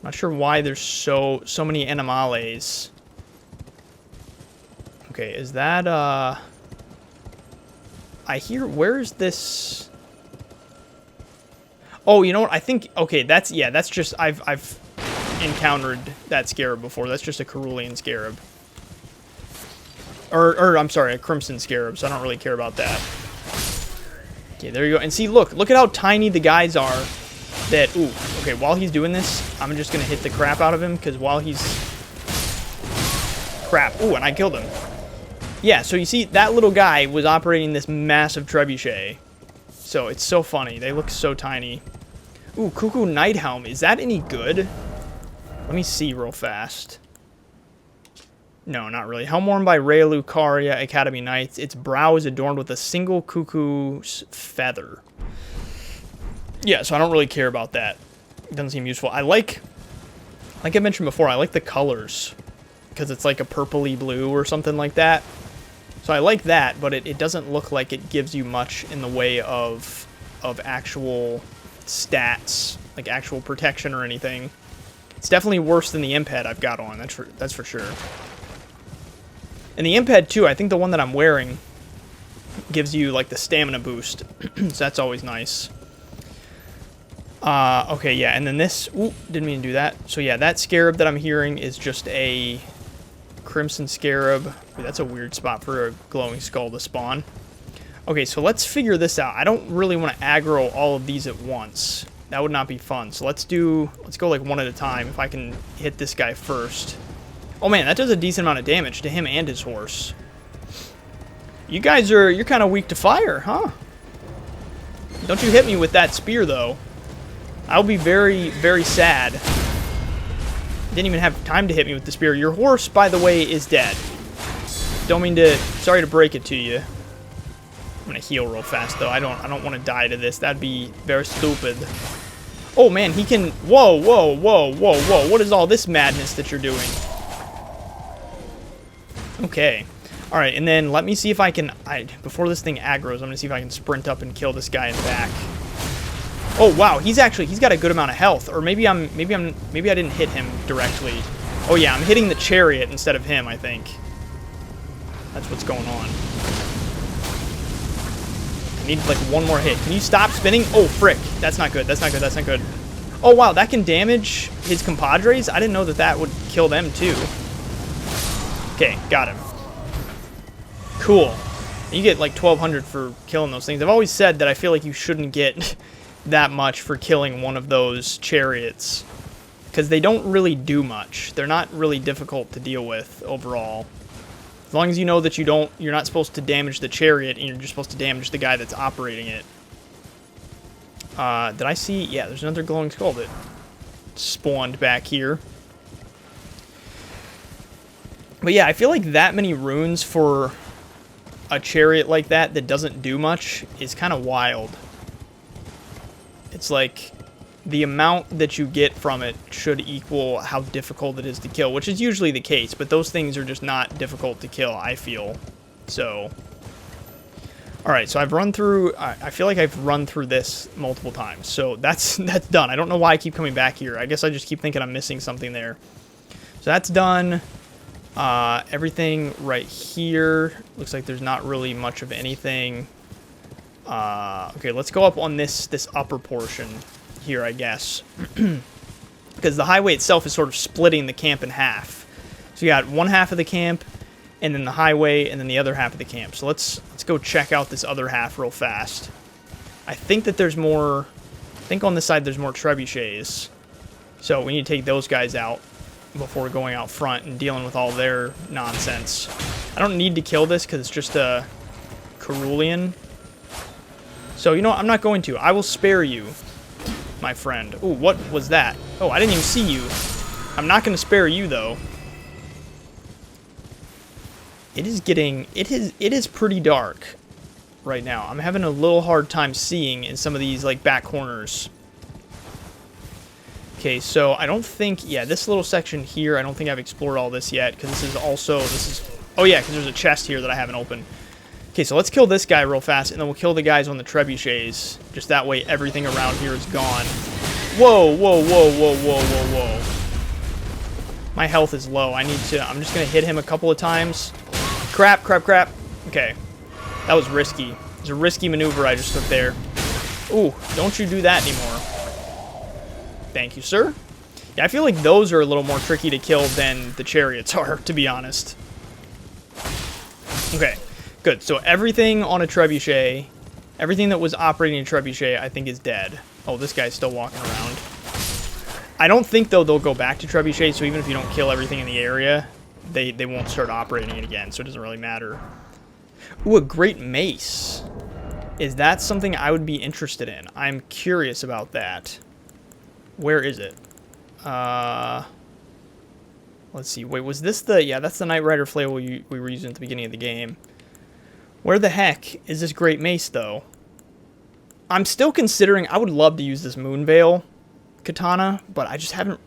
Not sure why there's so many animales. Okay, is that, I hear, where is this? Oh, you know what? I think, okay, that's just, I've encountered that scarab before. That's just a Cerulean scarab. Or I'm sorry, a Crimson scarab, so I don't really care about that. Okay, there you go. And see, look at how tiny the guys are that, ooh, okay, while he's doing this, I'm just gonna hit the crap out of him, because while he's, crap, ooh, and I killed him. Yeah, so you see, that little guy was operating this massive trebuchet. So it's so funny. They look so tiny. Ooh, Cuckoo Nighthelm. Is that any good? Let me see real fast. No, not really. Helm worn by Rhea Lucaria, Academy Knights. Its brow is adorned with a single cuckoo's feather. Yeah, so I don't really care about that. It doesn't seem useful. I like I mentioned before, I like the colors, because it's like a purpley blue or something like that. So I like that, but it doesn't look like it gives you much in the way of actual stats, like actual protection or anything. It's definitely worse than the imp head I've got on, that's for sure. And the imp head too, I think the one that I'm wearing gives you like the stamina boost, so that's always nice. Okay, yeah, and then this, ooh, didn't mean to do that. So yeah, that scarab that I'm hearing is just a Crimson scarab. Ooh, that's a weird spot for a glowing skull to spawn. Okay, so let's figure this out. I don't really want to aggro all of these at once. That would not be fun. So let's go like one at a time if I can hit this guy first. Oh man, that does a decent amount of damage to him and his horse. You guys you're kind of weak to fire, huh? Don't you hit me with that spear though. I'll be very, very sad. Didn't even have time to hit me with the spear. Your horse, by the way, is dead. Don't mean to, sorry to break it to you. I'm gonna heal real fast though. I don't want to die to this. That'd be very stupid. Oh man, he can, whoa, whoa, whoa, whoa, whoa. What is all this madness that you're doing? Okay. Alright, and then let me see if I can, before this thing aggroes, I'm gonna see if I can sprint up and kill this guy in the back. Oh wow, he's got a good amount of health, or maybe I didn't hit him directly. Oh yeah, I'm hitting the chariot instead of him, I think. That's what's going on. I need like one more hit. Can you stop spinning? Oh frick, that's not good. That's not good. That's not good. Oh wow, that can damage his compadres. I didn't know that would kill them too. Okay, got him. Cool. You get like 1,200 for killing those things. I've always said that I feel like you shouldn't get that much for killing one of those chariots, because they don't really do much. They're not really difficult to deal with overall. As long as you know that you're not supposed to damage the chariot and you're just supposed to damage the guy that's operating it. Did I see? Yeah, there's another glowing skull that spawned back here. But yeah, I feel like that many runes for a chariot like that doesn't do much is kind of wild. It's like the amount that you get from it should equal how difficult it is to kill, which is usually the case, but those things are just not difficult to kill, I feel. So, alright, so I've run through, I feel like I've run through this multiple times, so that's done. I don't know why I keep coming back here. I guess I just keep thinking I'm missing something there. So that's done. Everything right here, looks like there's not really much of anything. Okay, let's go up on this upper portion here, I guess. Because the highway itself is sort of splitting the camp in half. So you got one half of the camp, and then the highway, and then the other half of the camp. So let's go check out this other half real fast. I think that there's more, I think on this side there's more trebuchets. So we need to take those guys out before going out front and dealing with all their nonsense. I don't need to kill this because it's just a Cerulean. So, you know what? I'm not going to. I will spare you, my friend. Ooh, what was that? Oh, I didn't even see you. I'm not going to spare you, though. It is getting... It is pretty dark right now. I'm having a little hard time seeing in some of these, like, back corners. Okay, so I don't think... Yeah, this little section here, I don't think I've explored all this yet, because this is also... Oh, yeah, because there's a chest here that I haven't opened. Okay, so let's kill this guy real fast, and then we'll kill the guys on the trebuchets. Just that way, everything around here is gone. Whoa, whoa, whoa, whoa, whoa, whoa, whoa. My health is low. I need to... I'm just going to hit him a couple of times. Crap, crap, crap. Okay. That was risky. It was a risky maneuver I just took there. Ooh, don't you do that anymore. Thank you, sir. Yeah, I feel like those are a little more tricky to kill than the chariots are, to be honest. Okay. Good, so everything on a trebuchet, everything that was operating a trebuchet, I think is dead. Oh, this guy's still walking around. I don't think, though, they'll go back to trebuchet, so even if you don't kill everything in the area, they won't start operating it again, so it doesn't really matter. Ooh, a great mace. Is that something I would be interested in? I'm curious about that. Where is it? Let's see. Wait, was this the... Yeah, that's the Knight Rider flail we were using at the beginning of the game. Where the heck is this great mace, though? I'm still considering... I would love to use this Moonveil katana, but I just haven't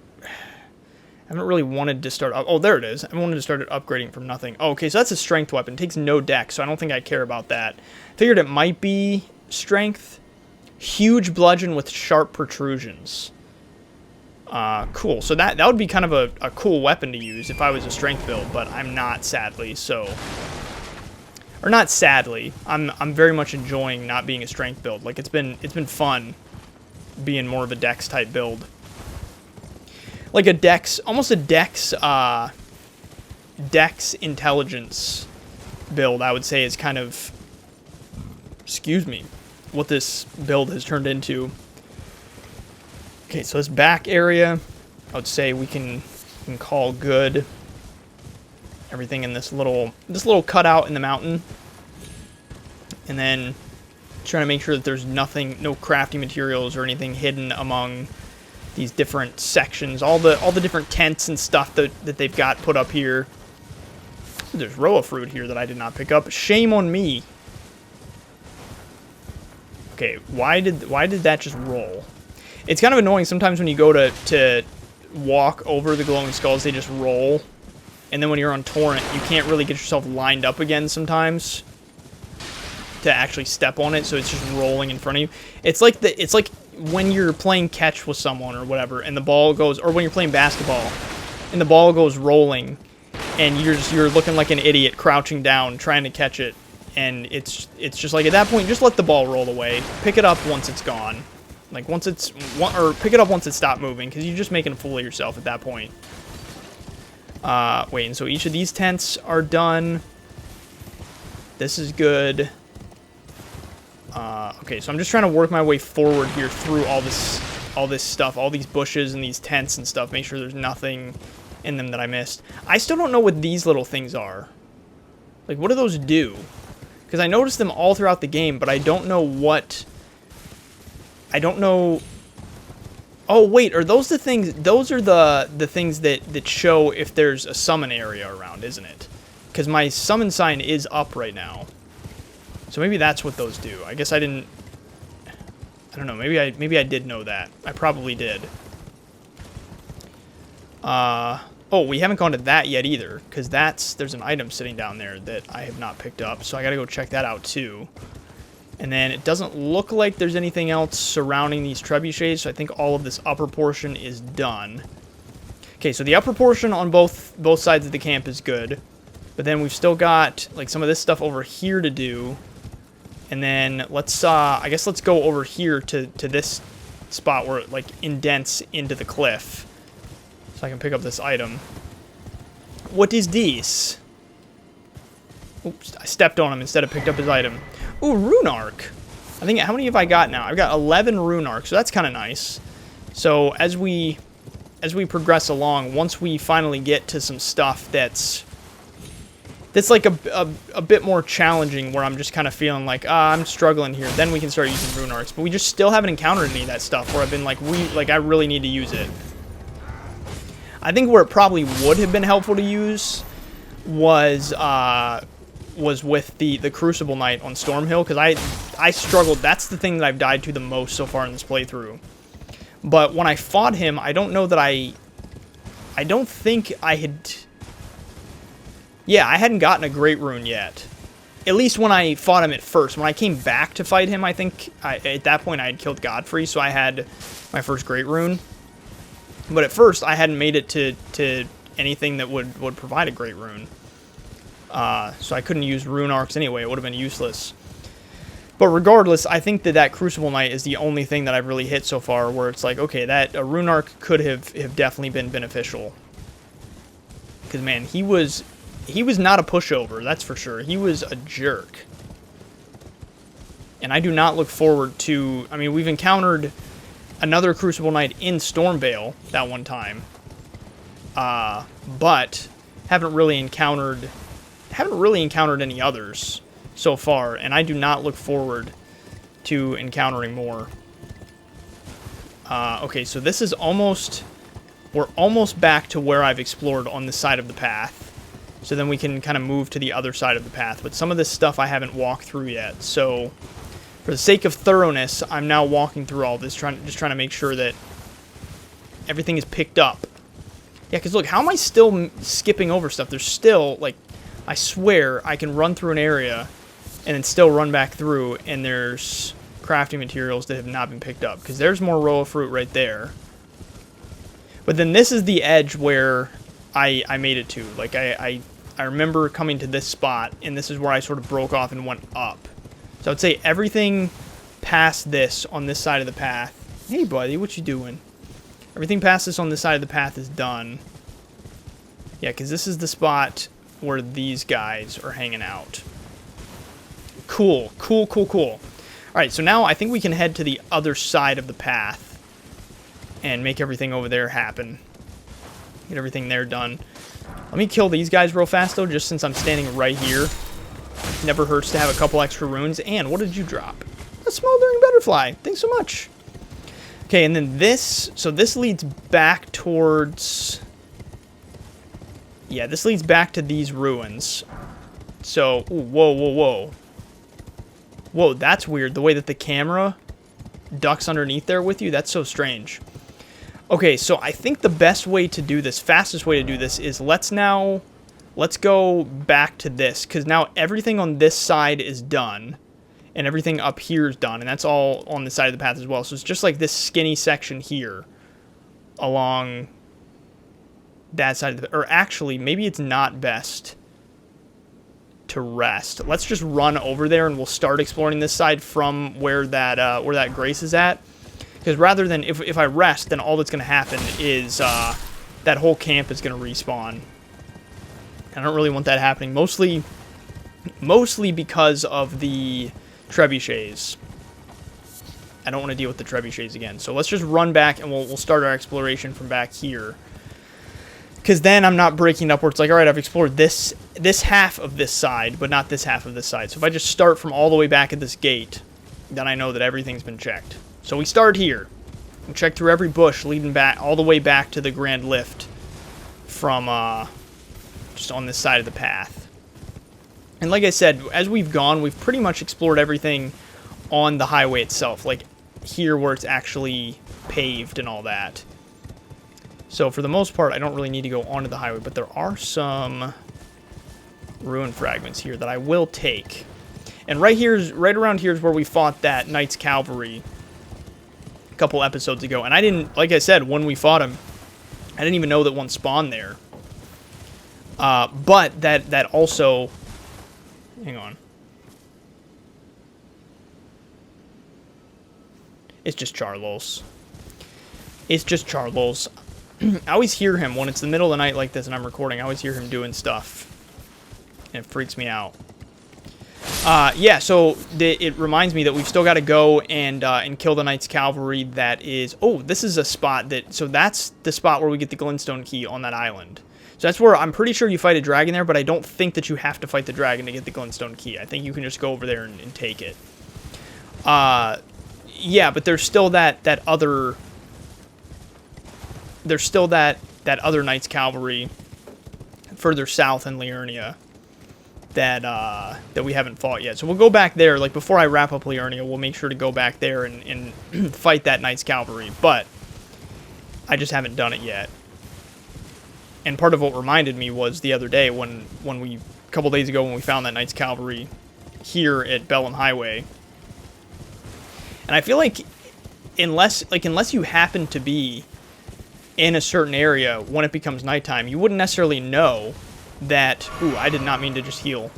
really wanted to start... Oh, there it is. I wanted to start upgrading from nothing. Oh, okay, so that's a strength weapon. It takes no dex, so I don't think I care about that. Figured it might be strength. Huge bludgeon with sharp protrusions. Cool. So that would be kind of a cool weapon to use if I was a strength build, but I'm not, sadly, so... Or not sadly. I'm very much enjoying not being a strength build. Like, it's been fun being more of a dex type build. Like a dex, almost a dex intelligence build, I would say, is kind of, excuse me, what this build has turned into. Okay, so this back area, I would say we can call good. Everything in this little cutout in the mountain. And then trying to make sure that there's nothing, no crafting materials or anything hidden among these different sections. All the different tents and stuff that they've got put up here. There's Roa fruit here that I did not pick up. Shame on me. Okay, why did that just roll? It's kind of annoying sometimes when you go to walk over the glowing skulls, they just roll. And then when you're on torrent, you can't really get yourself lined up again sometimes to actually step on it, so it's just rolling in front of you. It's like when you're playing catch with someone or whatever, and the ball goes, or when you're playing basketball, and the ball goes rolling, and you're looking like an idiot crouching down trying to catch it, and it's just like at that point, just let the ball roll away. Pick it up once it's gone, like or pick it up once it stopped moving, because you're just making a fool of yourself at that point. Wait, and so each of these tents are done. This is good. Okay, so I'm just trying to work my way forward here through all this stuff, all these bushes and these tents and stuff, make sure there's nothing in them that I missed. I still don't know what these little things are. Like, what do those do? Because I noticed them all throughout the game, but I don't know what I don't know. Oh, wait, are those the things? Those are the things that show if there's a summon area around, isn't it? Because my summon sign is up right now. So maybe that's what those do. I guess I didn't... I don't know. Maybe I did know that. I probably did. Oh, we haven't gone to that yet either, because there's an item sitting down there that I have not picked up, so I gotta go check that out too. And then it doesn't look like there's anything else surrounding these trebuchets, so I think all of this upper portion is done. Okay, so the upper portion on both sides of the camp is good, but then we've still got like some of this stuff over here to do. And then let's I guess let's go over here to this spot where it like indents into the cliff. So I can pick up this item. What is this? Oops, I stepped on him instead of picked up his item. Ooh, rune arc. I think, how many have I got now? I've got 11 rune arcs, so that's kind of nice. So as we progress along, once we finally get to some stuff that's like a bit more challenging, where I'm just kind of feeling like, I'm struggling here, then we can start using rune arcs. But we just still haven't encountered any of that stuff where I've been like, I really need to use it. I think where it probably would have been helpful to use was with the Crucible Knight on Stormhill, because I struggled. That's the thing that I've died to the most so far in this playthrough. But when I fought him, I don't know that I don't think I had... Yeah, I hadn't gotten a Great Rune yet. At least when I fought him at first. When I came back to fight him, I think at that point I had killed Godfrey, so I had my first Great Rune. But at first, I hadn't made it to anything that would provide a Great Rune. So I couldn't use rune arcs anyway. It would have been useless. But regardless, I think that Crucible Knight is the only thing that I've really hit so far where it's like, okay, a rune arc could have definitely been beneficial. Because, man, he was not a pushover, that's for sure. He was a jerk. And I do not look forward to... I mean, we've encountered another Crucible Knight in Stormvale that one time. But haven't really encountered any others so far, and I do not look forward to encountering more. Okay, so this is we're almost back to where I've explored on this side of the path. So then we can kind of move to the other side of the path. But some of this stuff I haven't walked through yet. So for the sake of thoroughness, I'm now walking through all this, just trying to make sure that everything is picked up. Yeah, because look, how am I still skipping over stuff? There's still, like, I swear I can run through an area and then still run back through, and there's crafting materials that have not been picked up. Because there's more row of fruit right there. But then this is the edge where I made it to. Like, I remember coming to this spot, and this is where I sort of broke off and went up. So I would say everything past this on this side of the path... Hey, buddy, what you doing? Everything past this on this side of the path is done. Yeah, because this is the spot where these guys are hanging out. Cool, cool, cool, cool. Alright, so now I think we can head to the other side of the path and make everything over there happen. Get everything there done. Let me kill these guys real fast, though, just since I'm standing right here. Never hurts to have a couple extra runes. And what did you drop? A smoldering butterfly. Thanks so much. Okay, and then this... So this leads back towards... Yeah, this leads back to these ruins. So... Ooh, whoa, whoa, whoa. Whoa, that's weird. The way that the camera ducks underneath there with you. That's so strange. Okay, so I think the best way to do this, fastest way to do this, is let's go back to this, because now everything on this side is done, and everything up here is done, and that's all on the side of the path as well. So it's just like this skinny section here along that side of the... Or actually, maybe it's not best to rest. Let's just run over there, and we'll start exploring this side from where that Grace is at. Because rather than, if I rest, then all that's going to happen is that whole camp is going to respawn. I don't really want that happening. Mostly because of the trebuchets. I don't want to deal with the trebuchets again. So let's just run back, and we'll start our exploration from back here. Because then I'm not breaking up where it's like, alright, I've explored this half of this side, but not this half of this side. So if I just start from all the way back at this gate, then I know that everything's been checked. So we start here. We check through every bush leading back all the way back to the Grand Lift from just on this side of the path. And like I said, as we've gone, we've pretty much explored everything on the highway itself, like here where it's actually paved and all that. So for the most part, I don't really need to go onto the highway, but there are some ruin fragments here that I will take. And right around here is where we fought that Knight's Cavalry a couple episodes ago. And I didn't, like I said, when we fought him, I didn't even know that one spawned there. But that also, hang on. It's just Charlos. It's just Charlos. I always hear him when it's the middle of the night like this and I'm recording. I always hear him doing stuff. And it freaks me out. Yeah, so it reminds me that we've still got to go and kill the Knight's Cavalry that is... Oh, this is a spot that... So that's the spot where we get the Glintstone key on that island. So that's where I'm pretty sure you fight a dragon there, but I don't think that you have to fight the dragon to get the Glintstone key. I think you can just go over there and take it. Yeah, but there's still that other... There's still that other Knight's Cavalry further south in Liurnia that we haven't fought yet. So we'll go back there. Like, before I wrap up Liurnia, we'll make sure to go back there and fight that Knight's Cavalry. But I just haven't done it yet. And part of what reminded me was the other day when we... A couple days ago when we found that Knight's Cavalry here at Bellum Highway. And I feel like unless you happen to be in a certain area when it becomes nighttime, you wouldn't necessarily know that... Ooh, I did not mean to just heal.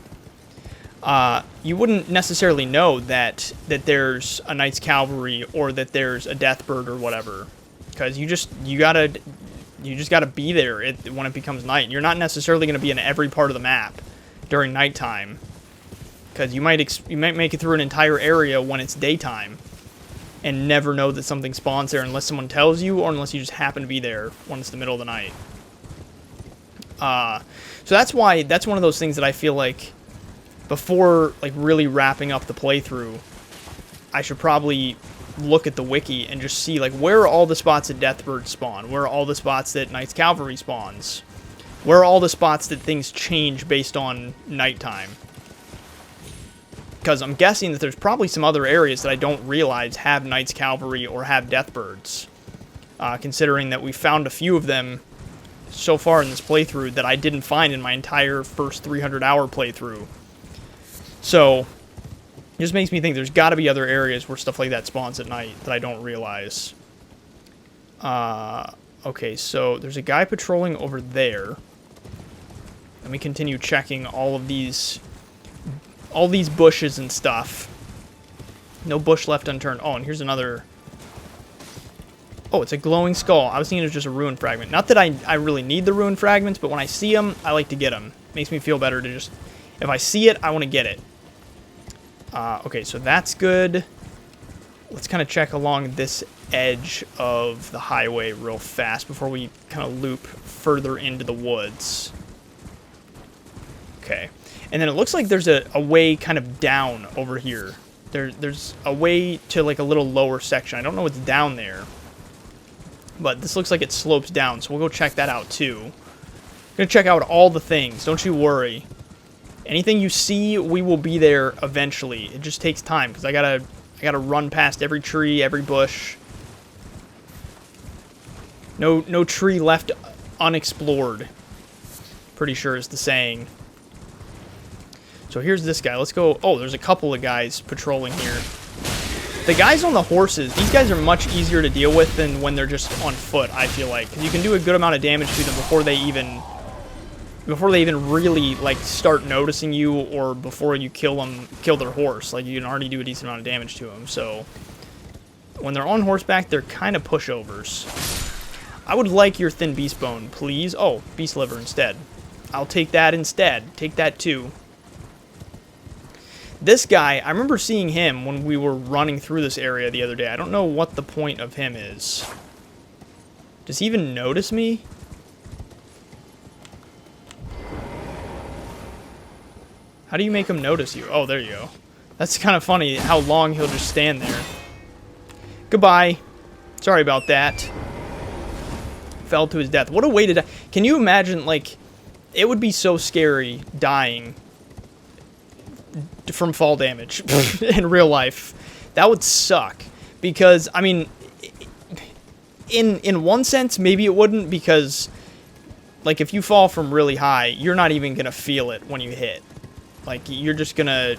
You wouldn't necessarily know that there's a Knight's Cavalry or that there's a Deathbird or whatever, because you just gotta be there when it becomes night. You're not necessarily going to be in every part of the map during nighttime, because you might make it through an entire area when it's daytime and never know that something spawns there unless someone tells you or unless you just happen to be there when it's the middle of the night. So that's one of those things that I feel like before like really wrapping up the playthrough, I should probably look at the wiki and just see like where are all the spots that Deathbird spawn, where are all the spots that Knight's Cavalry spawns, where are all the spots that things change based on nighttime. Because I'm guessing that there's probably some other areas that I don't realize have Knight's Cavalry or have Deathbirds. Considering that we found a few of them so far in this playthrough that I didn't find in my entire first 300-hour playthrough. So, it just makes me think there's got to be other areas where stuff like that spawns at night that I don't realize. Okay, so there's a guy patrolling over there. Let me continue checking all these bushes and stuff. No bush left unturned. Oh, and here's another... Oh, it's a glowing skull. I was thinking it was just a ruin fragment. Not that I really need the ruin fragments, but when I see them, I like to get them. Makes me feel better to just... If I see it, I want to get it. Okay, so that's good. Let's kind of check along this edge of the highway real fast before we kind of loop further into the woods. Okay. And then it looks like there's a way kind of down over here. There's a way to like a little lower section. I don't know what's down there. But this looks like it slopes down, so we'll go check that out too. I'm gonna check out all the things, don't you worry. Anything you see, we will be there eventually. It just takes time, because I gotta run past every tree, every bush. No tree left unexplored. Pretty sure is the saying. So here's this guy. Let's go. Oh, there's a couple of guys patrolling here. The guys on the horses, these guys are much easier to deal with than when they're just on foot, I feel like. Because you can do a good amount of damage to them before they even really, like, start noticing you, or before you kill their horse. Like, you can already do a decent amount of damage to them. So, when they're on horseback, they're kind of pushovers. I would like your thin beast bone, please. Oh, beast liver instead. I'll take that instead. Take that too. This guy, I remember seeing him when we were running through this area the other day. I don't know what the point of him is. Does he even notice me? How do you make him notice you? Oh, there you go. That's kind of funny how long he'll just stand there. Goodbye. Sorry about that. Fell to his death. What a way to die. Can you imagine, like, it would be so scary dying from fall damage in real life. That would suck. Because, I mean, in one sense, maybe it wouldn't, because, like, if you fall from really high, you're not even gonna feel it when you hit. Like, you're just gonna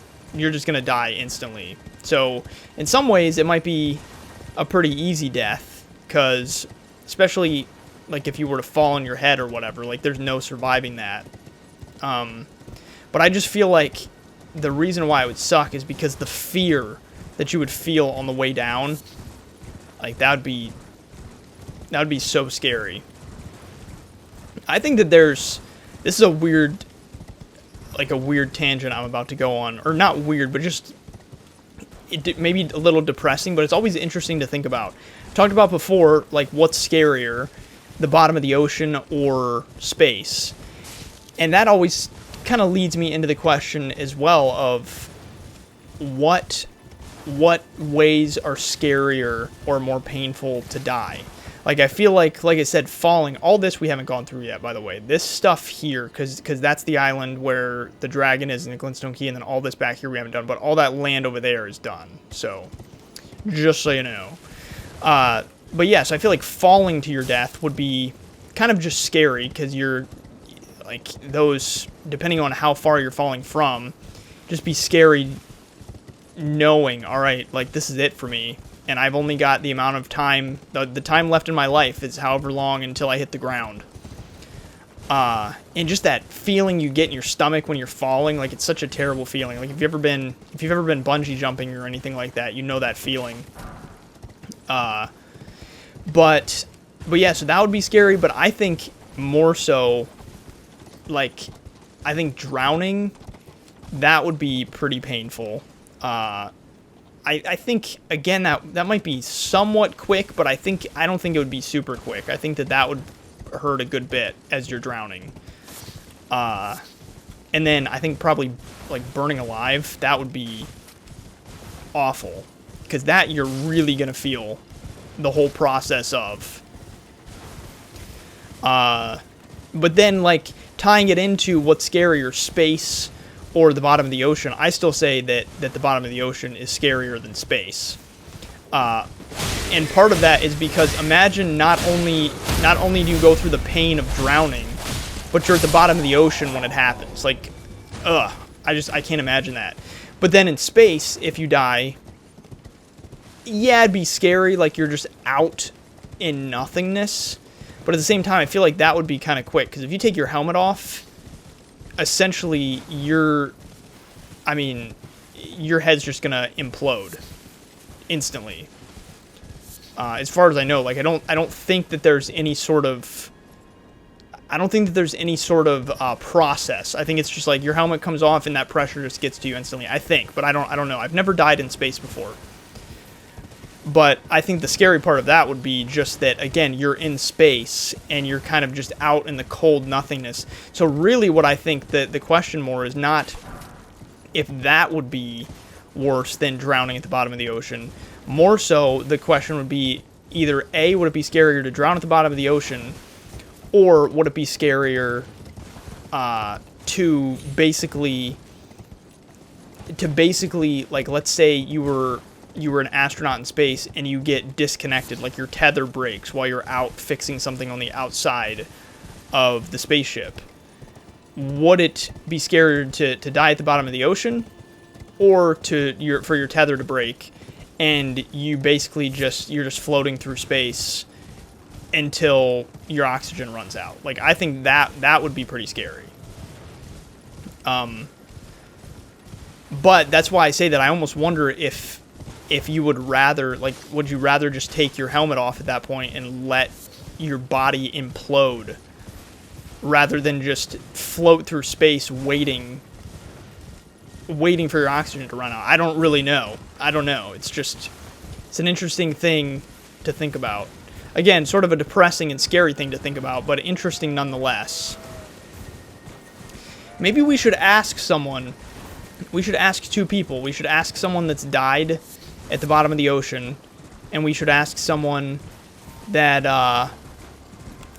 die instantly. So, in some ways, it might be a pretty easy death, because, especially, like, if you were to fall on your head or whatever, like, there's no surviving that. But I just feel like the reason why it would suck is because the fear that you would feel on the way down, like, that would be so scary. I think that this is a weird tangent I'm about to go on, or not weird, but just maybe a little depressing, but it's always interesting to think about. I talked about before, like, what's scarier, the bottom of the ocean or space, and that always kind of leads me into the question as well of what ways are scarier or more painful to die. Like, I feel like I said, falling, all this we haven't gone through yet, by the way. This stuff here, because that's the island where the dragon is in the Glintstone Key, and then all this back here we haven't done, but all that land over there is done. So, just so you know. But yeah, so I feel like falling to your death would be kind of just scary, because you're, like, those, depending on how far you're falling from, just be scary knowing, alright, like, this is it for me. And I've only got the amount of time, the time left in my life is however long until I hit the ground. And just that feeling you get in your stomach when you're falling, like, it's such a terrible feeling. Like, if you've ever been bungee jumping or anything like that, you know that feeling. But yeah, so that would be scary, but I think more so, like, I think drowning, that would be pretty painful. I think, again, that might be somewhat quick, but I don't think it would be super quick. I think that would hurt a good bit as you're drowning. And then I think probably, like, burning alive, that would be awful. Because that you're really going to feel the whole process of. But then, like, tying it into what's scarier, space or the bottom of the ocean, I still say that the bottom of the ocean is scarier than space. And part of that is because imagine not only do you go through the pain of drowning, but you're at the bottom of the ocean when it happens. Like, I can't imagine that. But then in space, if you die, yeah, it'd be scary, like you're just out in nothingness. But at the same time, I feel like that would be kind of quick, because if you take your helmet off, essentially your head's just gonna implode instantly. As far as I know, like, I don't think that there's any sort of process. I think it's just like your helmet comes off and that pressure just gets to you instantly. I think, but I don't know. I've never died in space before. But I think the scary part of that would be just that, again, you're in space and you're kind of just out in the cold nothingness. So really what I think that the question more is not if that would be worse than drowning at the bottom of the ocean. More so, the question would be either A, would it be scarier to drown at the bottom of the ocean, or would it be scarier to basically, like, let's say you were an astronaut in space and you get disconnected, like your tether breaks while you're out fixing something on the outside of the spaceship. Would it be scarier to die at the bottom of the ocean, or for your tether to break and you basically you're just floating through space until your oxygen runs out? Like, I think that would be pretty scary. But that's why I say that I almost wonder if you would rather, like, would you rather just take your helmet off at that point and let your body implode rather than just float through space waiting for your oxygen to run out? I don't really know. I don't know. It's an interesting thing to think about. Again, sort of a depressing and scary thing to think about, but interesting nonetheless. Maybe we should ask someone. We should ask two people. We should ask someone that's died at the bottom of the ocean, and we should ask someone that, I'm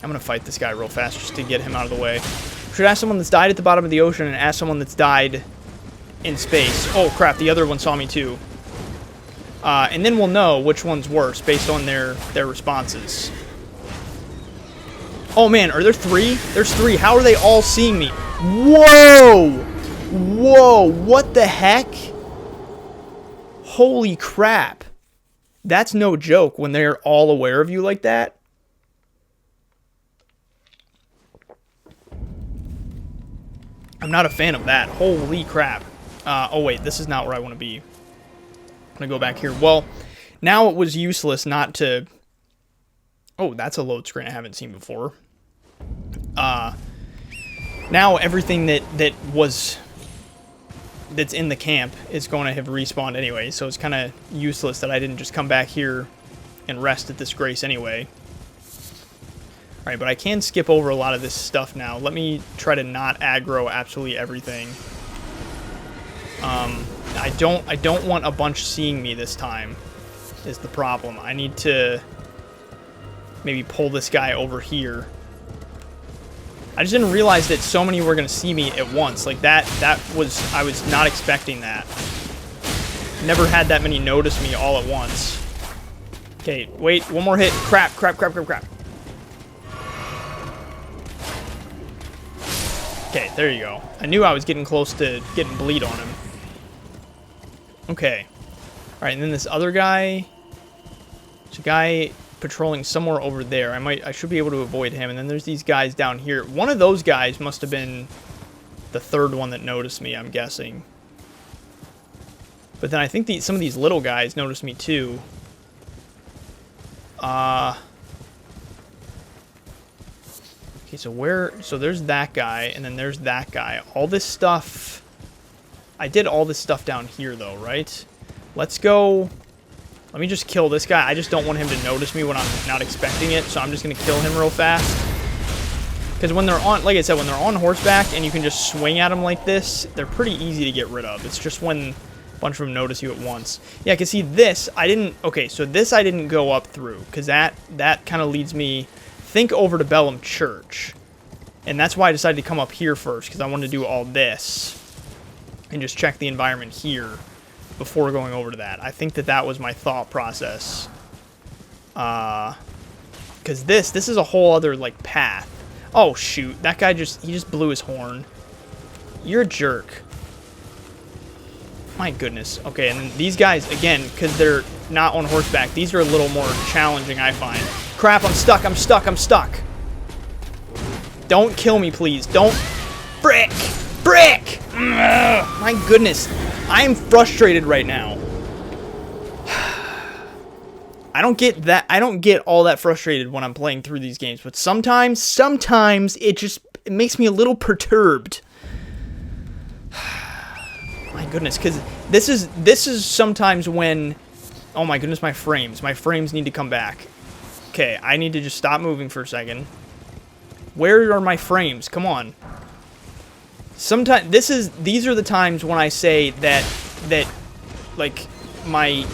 gonna fight this guy real fast just to get him out of the way. We should ask someone that's died at the bottom of the ocean and ask someone that's died in space. Oh, crap, the other one saw me too. And then we'll know which one's worse based on their responses. Oh, man, are there 3? There's 3. How are they all seeing me? Whoa! Whoa, what the heck? Holy crap. That's no joke when they're all aware of you like that. I'm not a fan of that. Holy crap. Oh, wait, this is not where I want to be. I'm going to go back here. Well, now it was useless not to... Oh, that's a load screen I haven't seen before. Now everything that's in the camp is going to have respawned anyway, so it's kind of useless that I didn't just come back here and rest at this grace anyway. Alright, but I can skip over a lot of this stuff now. Let me try to not aggro absolutely everything. I don't want a bunch seeing me this time, is the problem. I need to maybe pull this guy over here. I just didn't realize that so many were going to see me at once. Like, I was not expecting that. Never had that many notice me all at once. Okay, wait, one more hit. Crap, crap, crap, crap, crap. Okay, there you go. I knew I was getting close to getting bleed on him. Okay. Alright, and then this other guy... There's a guy patrolling somewhere over there. I should be able to avoid him. And then there's these guys down here. One of those guys must have been the third one that noticed me, I'm guessing. But then I think some of these little guys noticed me too. Okay, so there's that guy, and then there's that guy. All this stuff... I did all this stuff down here, though, right? Let's go... Let me just kill this guy. I just don't want him to notice me when I'm not expecting it, so I'm just going to kill him real fast. Because when they're on... Like I said, when they're on horseback and you can just swing at them like this, they're pretty easy to get rid of. It's just when a bunch of them notice you at once. Yeah, because see, this, I didn't... Okay, so this I didn't go up through, because that kind of leads me... Think over to Bellum Church. And that's why I decided to come up here first, because I wanted to do all this. And just check the environment here before going over to that. I think that was my thought process. Because this is a whole other, like, path. Oh, shoot. That guy he just blew his horn. You're a jerk. My goodness. Okay, and then these guys, again, because they're not on horseback, these are a little more challenging, I find. Crap, I'm stuck, I'm stuck, I'm stuck. Don't kill me, please. Don't. Frick! Frick! Ugh, my goodness. I am frustrated right now. I don't get that. I don't get all that frustrated when I'm playing through these games, but sometimes it makes me a little perturbed. My goodness, because this is sometimes when, oh my goodness, my frames need to come back. Okay, I need to just stop moving for a second. Where are my frames? Come on. Sometimes these are the times when I say that like my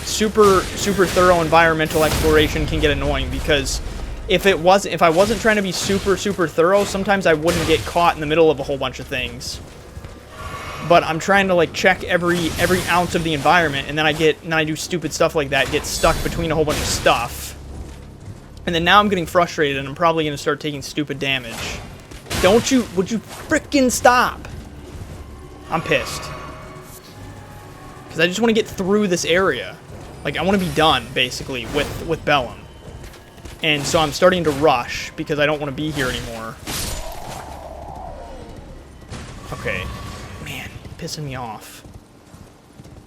super thorough environmental exploration can get annoying, because if I wasn't trying to be super thorough, sometimes I wouldn't get caught in the middle of a whole bunch of things. But I'm trying to like check every ounce of the environment, and then I do stupid stuff like that, get stuck between a whole bunch of stuff. And then now I'm getting frustrated, and I'm probably going to start taking stupid damage. Would you frickin' stop? I'm pissed. Because I just want to get through this area. Like, I want to be done, basically, with Bellum. And so I'm starting to rush, because I don't want to be here anymore. Okay. Man, pissing me off.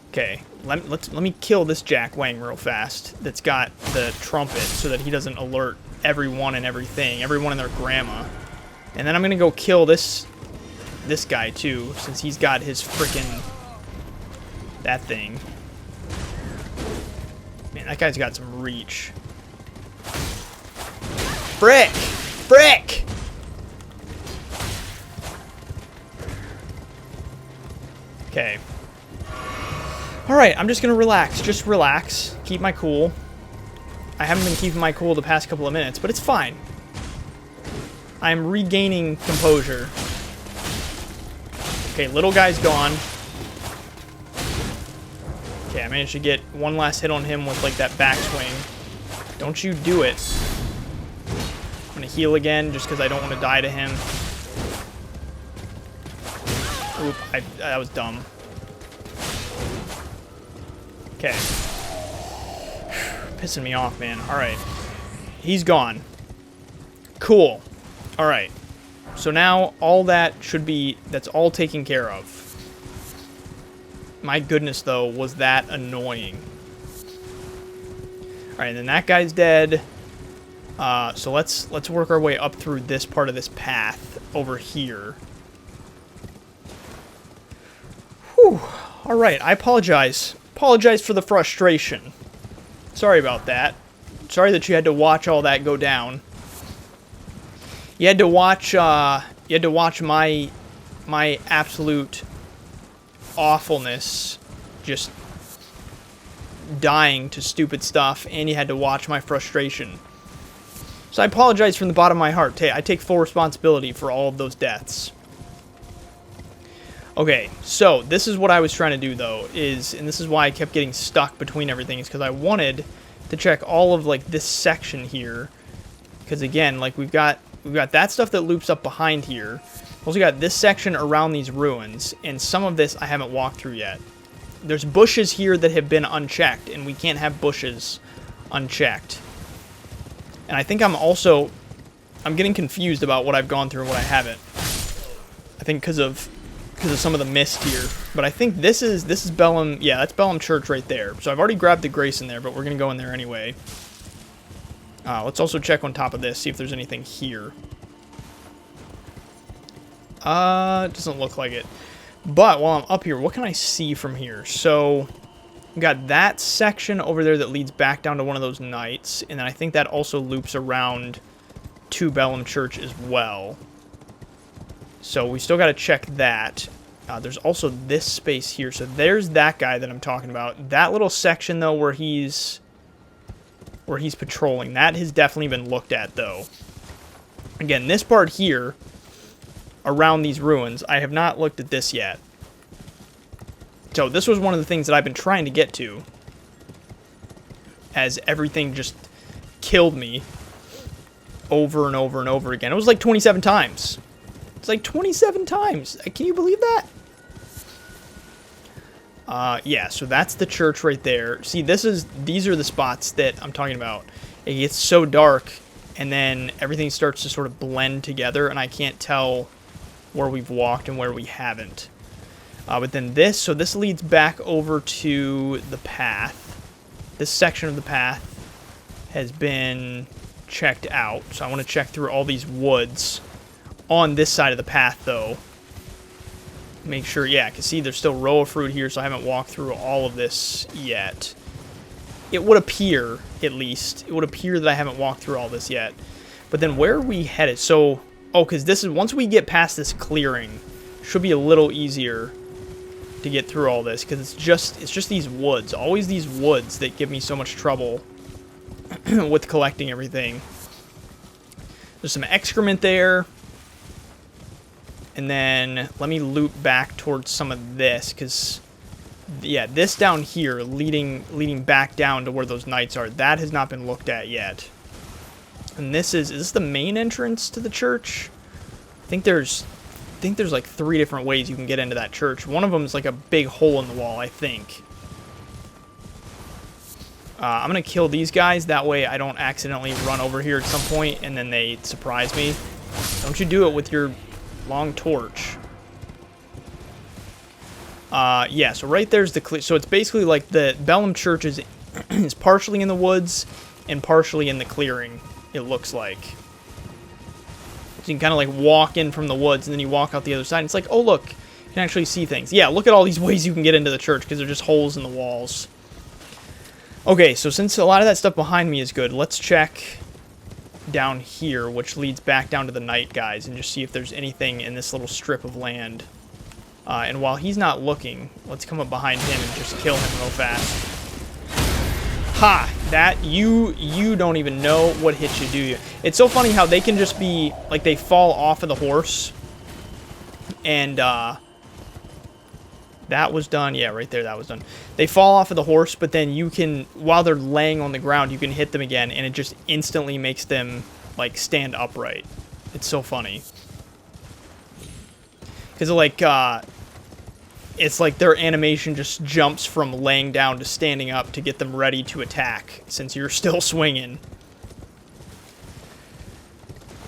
Okay, let me kill this Jack Wang real fast that's got the trumpet, so that he doesn't alert everyone and everything, everyone and their grandma. And then I'm gonna go kill this guy too, since he's got his frickin' that thing. Man, that guy's got some reach. Frick! Frick! Okay. Alright, I'm just gonna relax. Just relax. Keep my cool. I haven't been keeping my cool the past couple of minutes, but it's fine. I'm regaining composure. Okay, little guy's gone. Okay, I managed to get one last hit on him with, like, that backswing. Don't you do it. I'm gonna heal again, just because I don't want to die to him. Oop, that was dumb. Okay. Pissing me off, man. Alright. He's gone. Cool. Alright. So now all that should be... That's all taken care of. My goodness, though, was that annoying. Alright, and then that guy's dead. So let's work our way up through this part of this path over here. Whew. Alright, I apologize. Apologize for the frustration. Sorry about that. Sorry that you had to watch all that go down. You had to watch my absolute awfulness just dying to stupid stuff, and you had to watch my frustration. So I apologize from the bottom of my heart. I take full responsibility for all of those deaths. Okay, so this is what I was trying to do, though, and this is why I kept getting stuck between everything, is because I wanted to check all of, like, this section here, because, again, like, we've got that stuff that loops up behind here. We also got this section around these ruins, and some of this I haven't walked through yet. There's bushes here that have been unchecked, and we can't have bushes unchecked. And I think I'm getting confused about what I've gone through and what I haven't. I think because of some of the mist here. But I think this is Bellum. Yeah, that's Bellum Church right there. So I've already grabbed the Grace in there, but we're going to go in there anyway. Let's also check on top of this, see if there's anything here. It doesn't look like it. But while I'm up here, what can I see from here? So we got that section over there that leads back down to one of those knights. And then I think that also loops around to Bellum Church as well. So we still got to check that. There's also this space here. So there's that guy that I'm talking about. That little section, though, where he's patrolling, that has definitely been looked at, though. Again, this part here, around these ruins, I have not looked at this yet. So this was one of the things that I've been trying to get to, as everything just killed me over and over and over again. It was like 27 times. It's like 27 times. Can you believe that? Yeah, so that's the church right there. See, these are the spots that I'm talking about. It gets so dark, and then everything starts to sort of blend together, and I can't tell where we've walked and where we haven't. But then this leads back over to the path. This section of the path has been checked out, so I want to check through all these woods on this side of the path, though. Make sure, yeah, because see, there's still row of fruit here, so I haven't walked through all of this yet. It would appear, at least, that I haven't walked through all this yet. But then where are we headed? So, because this is, once we get past this clearing, it should be a little easier to get through all this, because it's just these woods. Always these woods that give me so much trouble with collecting everything. There's some excrement there. And then let me loop back towards some of this, because, yeah, this down here, leading back down to where those knights are, that has not been looked at yet. And is this the main entrance to the church? I think there's like 3 different ways you can get into that church. One of them is like a big hole in the wall, I think. I'm going to kill these guys, that way I don't accidentally run over here at some point and then they surprise me. Don't you do it with your long torch. Yeah, so right there's the so it's basically like the Bellum Church is partially in the woods and partially in the clearing, it looks like. So you can kind of like walk in from the woods and then you walk out the other side and it's like, oh look, you can actually see things. Yeah, look at all these ways you can get into the church because they're just holes in the walls. Okay, so since a lot of that stuff behind me is good, let's check down here, which leads back down to the night guys, and just see if there's anything in this little strip of land. And while he's not looking, let's come up behind him and just kill him real fast. Ha! That, you don't even know what hits you, do you? It's so funny how they can just be, like, they fall off of the horse. And, that was done. Yeah, right there, that was done. They fall off of the horse, but then you can, while they're laying on the ground, you can hit them again, and it just instantly makes them, like, stand upright. It's so funny. Because, like, it's like their animation just jumps from laying down to standing up to get them ready to attack, since you're still swinging.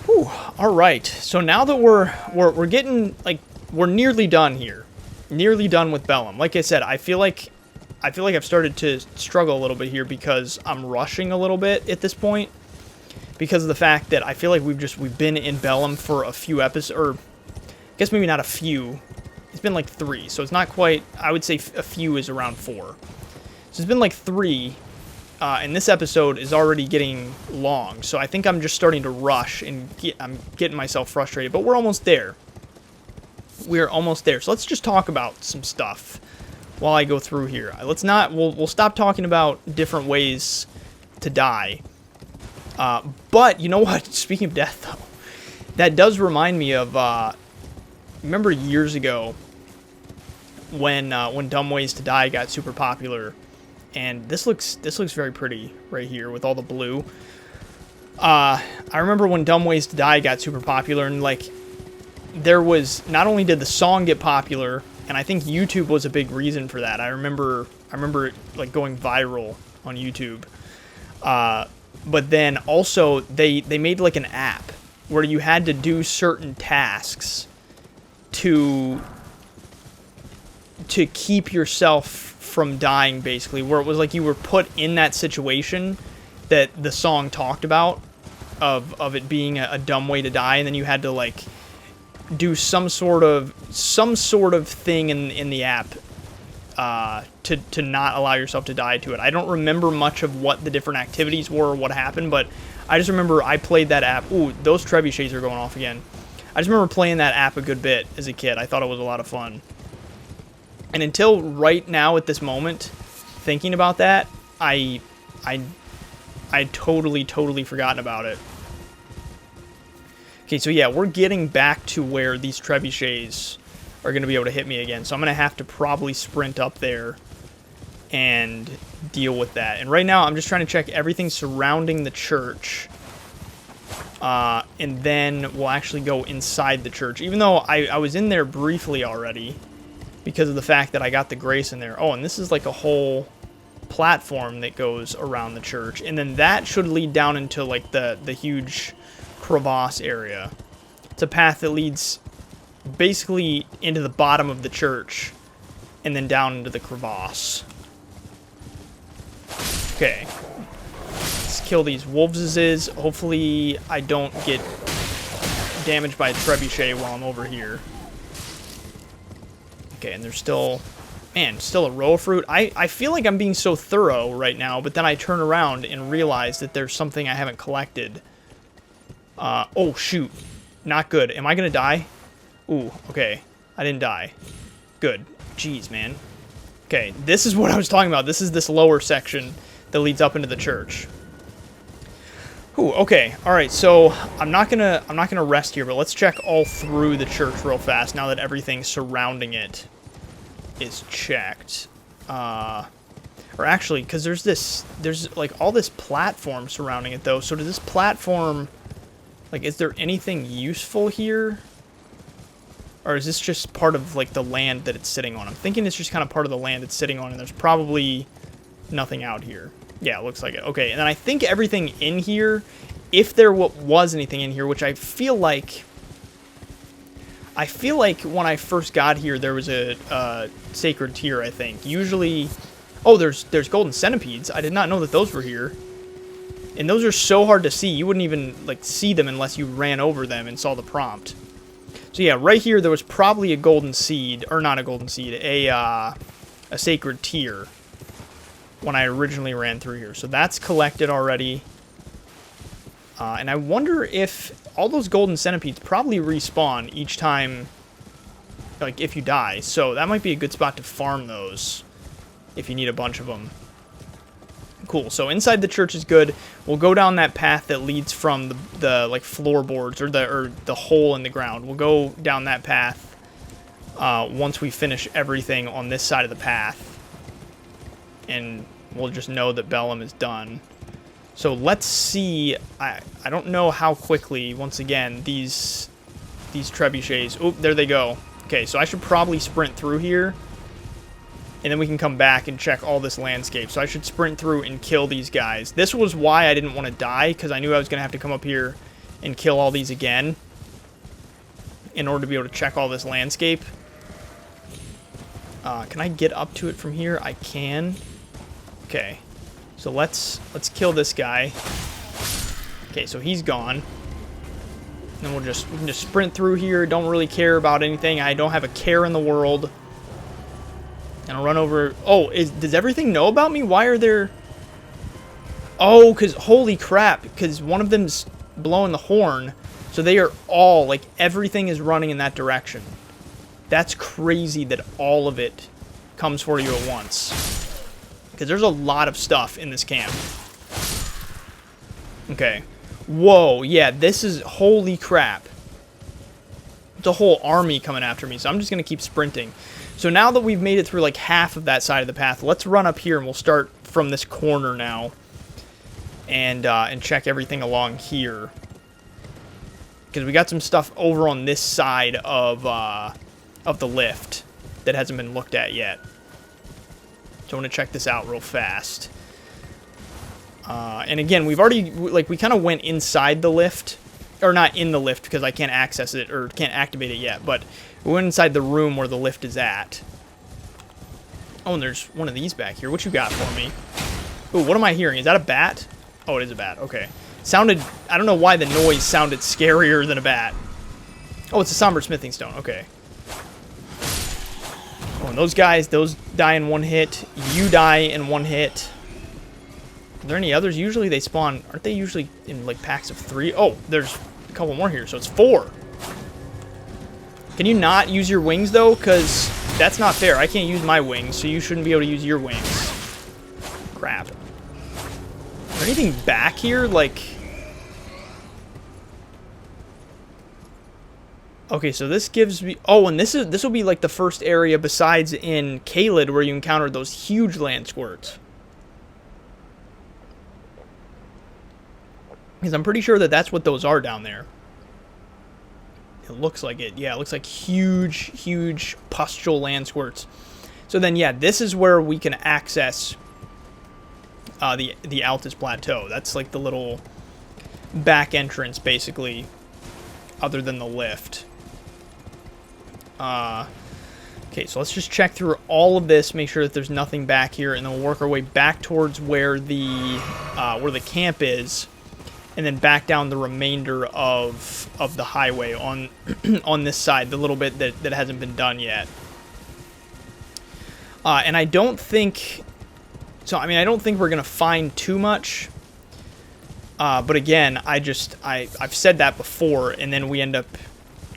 Whew, alright, so now that we're getting, like, we're nearly done here. Nearly done with Bellum. Like I said, I feel like I've started to struggle a little bit here because I'm rushing a little bit at this point. Because of the fact that I feel like we've been in Bellum for a few episodes, or I guess maybe not a few. It's been like 3, so it's not quite, I would say a few is around 4. So it's been like 3, and this episode is already getting long, so I think I'm just starting to rush, and I'm getting myself frustrated, but we're almost there. We're almost there, so let's just talk about some stuff while I go through here. Let's not, we'll stop talking about different ways to die. But, you know what, speaking of death, though, that does remind me of, remember years ago, when Dumb Ways to Die got super popular, and this looks very pretty right here with all the blue. I remember when Dumb Ways to Die got super popular, and like there was, not only did the song get popular, and I think YouTube was a big reason for that. I remember it like going viral on YouTube. But then also they made like an app where you had to do certain tasks to keep yourself from dying, basically, where it was like you were put in that situation that the song talked about of it being a dumb way to die, and then you had to like do some sort of thing in the app to not allow yourself to die to it. I don't remember much of what the different activities were or what happened, but I just remember I played that app. Ooh, those trebuchets are going off again. I just remember playing that app a good bit as a kid. I thought it was a lot of fun. And until right now, at this moment, thinking about that, I totally forgotten about it. Okay, so yeah, we're getting back to where these trebuchets are going to be able to hit me again. So I'm going to have to probably sprint up there and deal with that. And right now, I'm just trying to check everything surrounding the church. And then we'll actually go inside the church. Even though I was in there briefly already because of the fact that I got the grace in there. Oh, and this is like a whole platform that goes around the church. And then that should lead down into like the huge crevasse area. It's a path that leads basically into the bottom of the church and then down into the crevasse. Okay. Let's kill these wolveses. Hopefully I don't get damaged by a trebuchet while I'm over here. Okay, and there's still, man, still a row of fruit. I feel like I'm being so thorough right now, but then I turn around and realize that there's something I haven't collected. Oh, shoot. Not good. Am I gonna die? Ooh, okay. I didn't die. Good. Jeez, man. Okay, this is what I was talking about. This is this lower section that leads up into the church. Ooh, okay. Alright, so I'm not gonna rest here, but let's check all through the church real fast now that everything surrounding it is checked. Or actually, because there's like all this platform surrounding it though. So does this platform, like, is there anything useful here? Or is this just part of like the land that it's sitting on? I'm thinking it's just kind of part of the land it's sitting on, and there's probably nothing out here. Yeah, it looks like it. Okay, and then I think everything in here, if there was anything in here, which I feel like when I first got here, there was a sacred tear, I think. Usually, oh, there's golden centipedes. I did not know that those were here. And those are so hard to see. You wouldn't even like see them unless you ran over them and saw the prompt. So yeah, right here there was probably a golden seed, or not a golden seed, a sacred tear when I originally ran through here. So that's collected already. And I wonder if all those golden centipedes probably respawn each time like, if you die. So that might be a good spot to farm those if you need a bunch of them. Cool. So inside the church is good. We'll go down that path that leads from the like floorboards or the hole in the ground. We'll go down that path once we finish everything on this side of the path, and we'll just know that Bellum is done. So let's see. I don't know how quickly, once again, these trebuchets. Oh, there they go. Okay, so I should probably sprint through here, and then we can come back and check all this landscape. So I should sprint through and kill these guys. This was why I didn't want to die, because I knew I was going to have to come up here and kill all these again in order to be able to check all this landscape. Can I get up to it from here? I can. Okay. So let's kill this guy. Okay, so he's gone. And we can just sprint through here. Don't really care about anything. I don't have a care in the world. And I'll run over. Oh, does everything know about me? Why are there? Oh, because holy crap! Because one of them's blowing the horn, so they are all like everything is running in that direction. That's crazy that all of it comes for you at once. Because there's a lot of stuff in this camp. Okay. Whoa, yeah, this is... Holy crap. It's a whole army coming after me, so I'm just going to keep sprinting. So now that we've made it through, like, half of that side of the path, let's run up here, and we'll start from this corner now. And check everything along here. Because we got some stuff over on this side of the lift that hasn't been looked at yet. So I want to check this out real fast. And again, we've already, like, we kind of went inside the lift. Or not in the lift, because I can't access it, or can't activate it yet. But we went inside the room where the lift is at. Oh, and there's one of these back here. What you got for me? Ooh, what am I hearing? Is that a bat? Oh, it is a bat. Okay. Sounded, I don't know why the noise sounded scarier than a bat. Oh, it's a somber smithing stone. Okay. Oh, and those guys, those die in one hit. You die in one hit. Are there any others? Usually they spawn, aren't they usually in like packs of 3? Oh, there's a couple more here, so it's 4. Can you not use your wings though? Because that's not fair. I can't use my wings, so you shouldn't be able to use your wings. Crap. Is there anything back here? Like... Okay, so this gives me... Oh, and this will be like the first area besides in Caelid where you encounter those huge land squirts. Because I'm pretty sure that that's what those are down there. It looks like it. Yeah, it looks like huge, huge pustule land squirts. So then, yeah, this is where we can access the Altus Plateau. That's like the little back entrance, basically, other than the lift. Okay, so let's just check through all of this, make sure that there's nothing back here, and then we'll work our way back towards where the camp is, and then back down the remainder of the highway on on this side, the little bit that hasn't been done yet. And I don't think... So, I mean, I don't think we're going to find too much. But again, I've said that before, and then we end up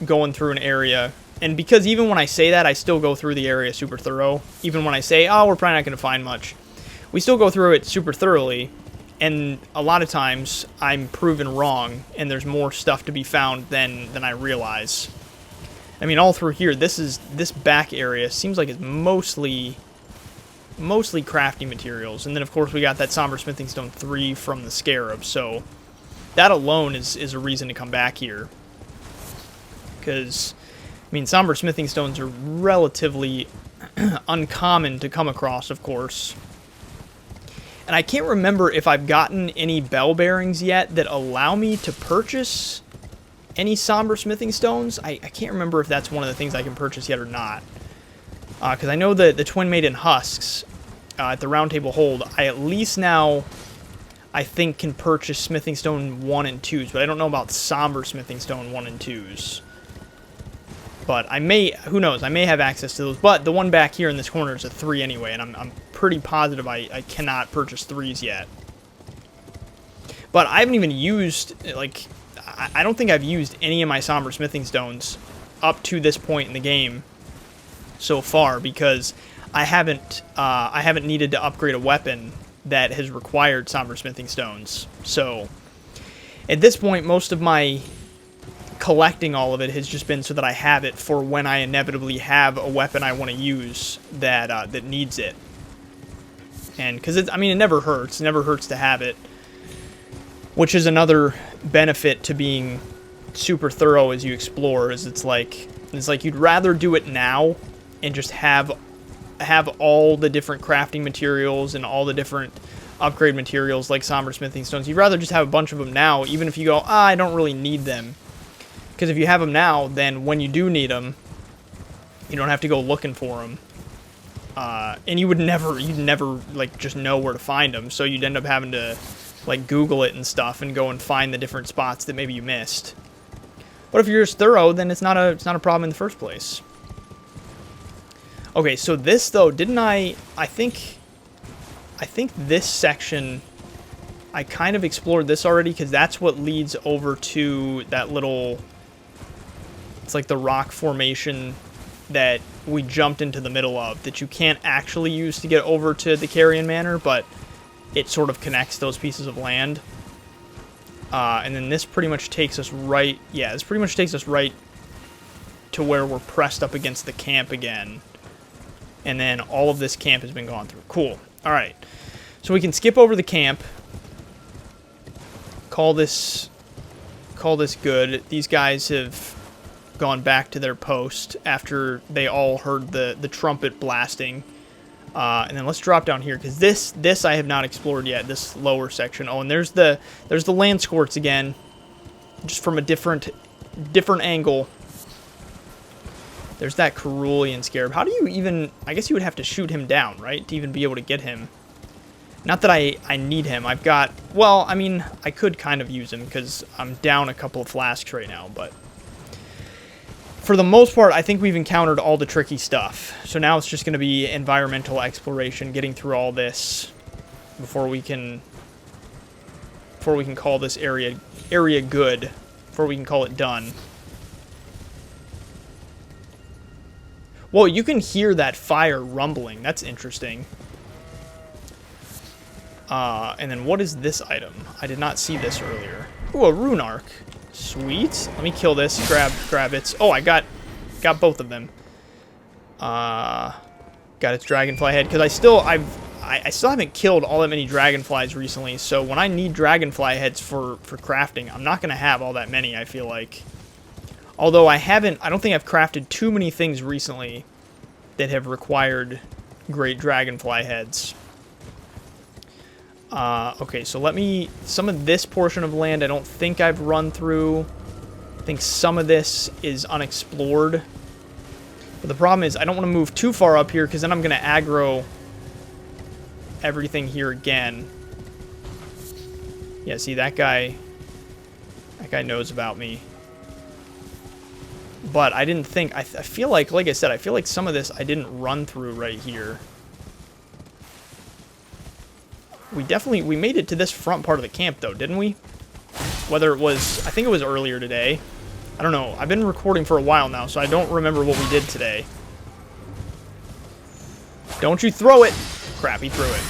going through an area. And because even when I say that, I still go through the area super thorough. Even when I say, oh, we're probably not going to find much. We still go through it super thoroughly. And a lot of times, I'm proven wrong, and there's more stuff to be found than I realize. I mean, all through here, this back area seems like it's mostly crafting materials. And then, of course, we got that Somber Smithing Stone 3 from the Scarab. So that alone is a reason to come back here. Because, I mean, Somber Smithing Stones are relatively uncommon to come across, of course. And I can't remember if I've gotten any bell bearings yet that allow me to purchase any Somber Smithing Stones. I can't remember if that's one of the things I can purchase yet or not. Because I know that the Twin Maiden Husks at the Round Table Hold, I at least now, I think, can purchase Smithing Stone 1 and 2s, but I don't know about Somber Smithing Stone 1 and 2s. But I may, who knows, I may have access to those. But the one back here in this corner is a 3 anyway, and I'm pretty positive I cannot purchase 3s yet. But I haven't even used, like, I don't think I've used any of my Somber Smithing Stones up to this point in the game. so far, because I haven't needed to upgrade a weapon that has required somber smithing stones. So at this point, most of my collecting all of it has just been so that I have it for when I inevitably have a weapon I want to use that that needs it. And because it never hurts. It never hurts to have it, which is another benefit to being super thorough as you explore. Is it's like you'd rather do it now and just have all the different crafting materials and all the different upgrade materials like somber smithing stones. You'd rather just have a bunch of them now, even if you go, I don't really need them. Because if you have them now, then when you do need them, you don't have to go looking for them. And you'd never like just know where to find them. So you'd end up having to like Google it and stuff and go and find the different spots that maybe you missed. But if you're just thorough, then it's not a problem in the first place. Okay, so this though, I think this section, I kind of explored this already, because that's what leads over to that little, it's like the rock formation that we jumped into the middle of, that you can't actually use to get over to the Carrion Manor, but it sort of connects those pieces of land. And then this pretty much takes us right, this pretty much takes us right to where we're pressed up against the camp again. And then all of this camp has been gone through. Cool. All right. So we can skip over the camp. Call this good. These guys have gone back to their post after they all heard the trumpet blasting. And then let's drop down here, because this I have not explored yet, this lower section. Oh, and there's the land squirts again, just from a different angle. There's that Cerulean Scarab. How do you even... I guess you would have to shoot him down, right? To even be able to get him. Not that I need him. I've got... Well, I mean, I could kind of use him, because I'm down a couple of flasks right now, but... For the most part, I think we've encountered all the tricky stuff. So now it's just going to be environmental exploration, getting through all this before we can call this area good, before we can call it done. Whoa, you can hear that fire rumbling. That's interesting. And then what is this item? I did not see this earlier. Ooh, a rune arc. Sweet. Let me kill this. Grab it. Oh, I got both of them. Got its dragonfly head, because I still haven't killed all that many dragonflies recently. So when I need dragonfly heads for crafting, I'm not gonna have all that many, I feel like. Although I don't think I've crafted too many things recently that have required great dragonfly heads. Okay, so some of this portion of land I don't think I've run through. I think some of this is unexplored. But the problem is I don't want to move too far up here, because then I'm going to aggro everything here again. Yeah, see, that guy knows about me. But I didn't think... I feel like I said, I feel like some of this I didn't run through right here. We made it to this front part of the camp, though, didn't we? Whether it was... I think it was earlier today. I don't know. I've been recording for a while now, so I don't remember what we did today. Don't you throw it! Crap, he threw it.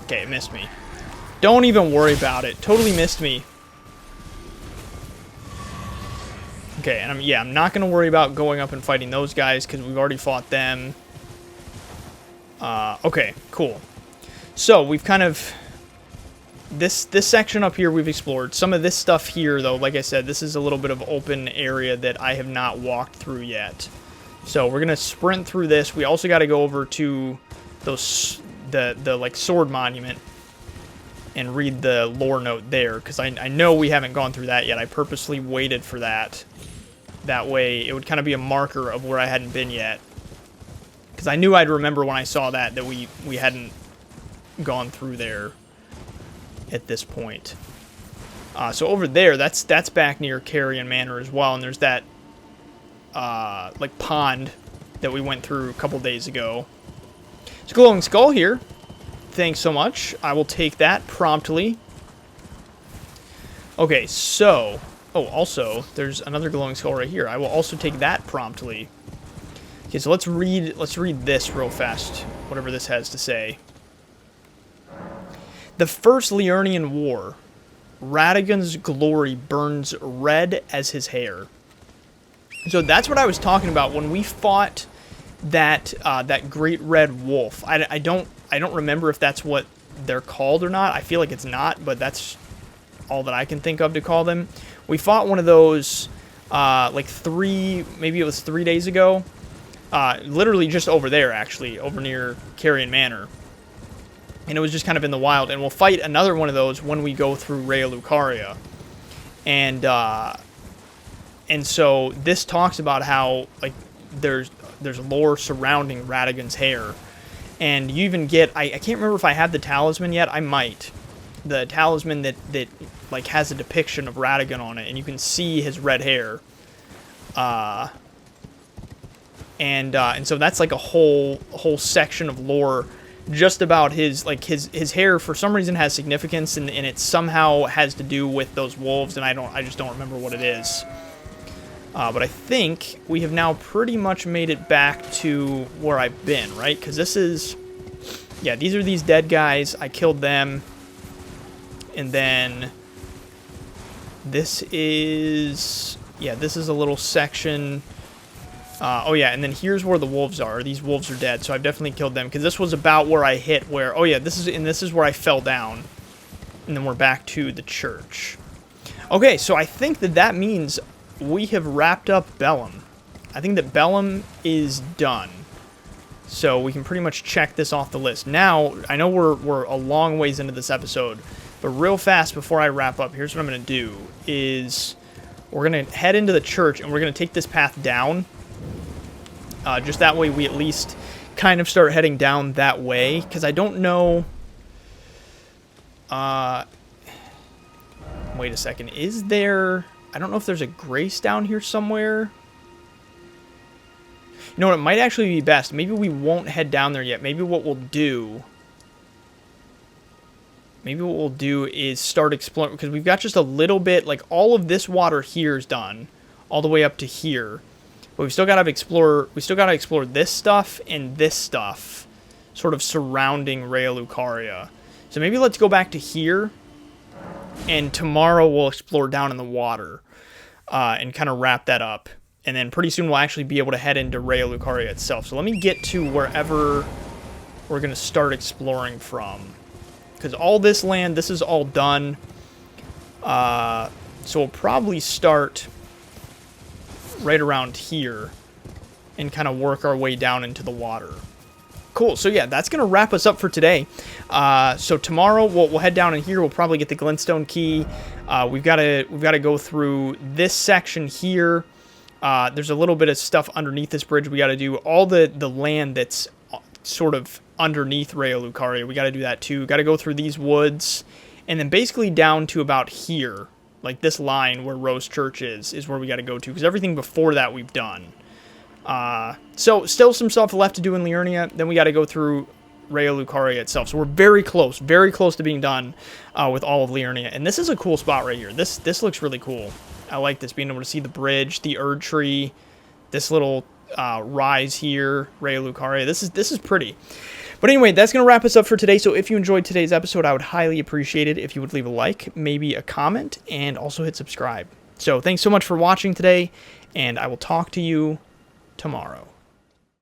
Okay, it missed me. Don't even worry about it. Totally missed me. Okay, and I'm not going to worry about going up and fighting those guys, because we've already fought them. Okay, cool. So, we've kind of... This section up here we've explored. Some of this stuff here, though, like I said, this is a little bit of open area that I have not walked through yet. So, we're going to sprint through this. We also got to go over to the like, sword monument and read the lore note there, because I know we haven't gone through that yet. I purposely waited for that. That way, it would kind of be a marker of where I hadn't been yet. Because I knew I'd remember when I saw that we hadn't gone through there at this point. So over there, that's back near Carrion Manor as well, and there's that like pond that we went through a couple days ago. There's a glowing skull here. Thanks so much. I will take that promptly. Okay, so... Oh, also, there's another glowing skull right here. I will also take that promptly. Okay, so let's read this real fast, whatever this has to say. The First Liurnian War. Radagon's glory burns red as his hair. So that's what I was talking about when we fought that that great red wolf. I don't remember if that's what they're called or not. I feel like it's not, but that's all that I can think of to call them. We fought one of those like maybe it was 3 days ago. Literally just over there, actually, over near Carrion Manor. And it was just kind of in the wild. And we'll fight another one of those when we go through Raya Lucaria. And so this talks about how, like, there's lore surrounding Radagon's hair. And you even get, I can't remember if I have the talisman yet. I might. The talisman that like, has a depiction of Radagon on it. And you can see his red hair. And so that's like a whole section of lore just about his hair. For some reason has significance, and it somehow has to do with those wolves, and I just don't remember what it is. But I think we have now pretty much made it back to where I've been, right? Because this is, yeah, these are these dead guys. I killed them, and then this is, yeah, this is a little section. Oh yeah, and then here's where the wolves are. These wolves are dead, so I've definitely killed them, because this was about where I hit where, oh yeah, this is where I fell down. And then we're back to the church. Okay, so I think that means we have wrapped up Bellum. I think that Bellum is done. So we can pretty much check this off the list. Now, I know we're a long ways into this episode, but real fast before I wrap up, here's what I'm going to do is we're going to head into the church, and we're going to take this path down. Just that way we at least kind of start heading down that way. Because I don't know... wait a second. Is there... I don't know if there's a grace down here somewhere. You know what? It might actually be best. Maybe we won't head down there yet. Maybe what we'll do... is start exploring. Because we've got just a little bit... Like, all of this water here is done. All the way up to here. But we still gotta explore this stuff and this stuff, sort of surrounding Raya Lucaria. So maybe let's go back to here, and tomorrow we'll explore down in the water, and kind of wrap that up. And then pretty soon we'll actually be able to head into Raya Lucaria itself. So let me get to wherever we're gonna start exploring from, because all this land, this is all done. So we'll probably start right around here and kind of work our way down into the water. Cool. So yeah, that's gonna wrap us up for today. So tomorrow we'll head down in here. We'll probably get the glintstone key. We've got to go through this section here. There's a little bit of stuff underneath this bridge we got to do. All the land that's sort of underneath Raya Lucaria, we got to do that too. Got to go through these woods, and then basically down to about here. Like this line where Rose Church is where we got to go to, because everything before that we've done. So still some stuff left to do in Liurnia. Then we got to go through Raya Lucaria itself. So we're very close to being done with all of Liurnia. And this is a cool spot right here. This looks really cool. I like this, being able to see the bridge, the Erd tree, this little rise here, Raya Lucaria. This is pretty. But anyway, that's going to wrap us up for today. So if you enjoyed today's episode, I would highly appreciate it if you would leave a like, maybe a comment, and also hit subscribe. So thanks so much for watching today, and I will talk to you tomorrow.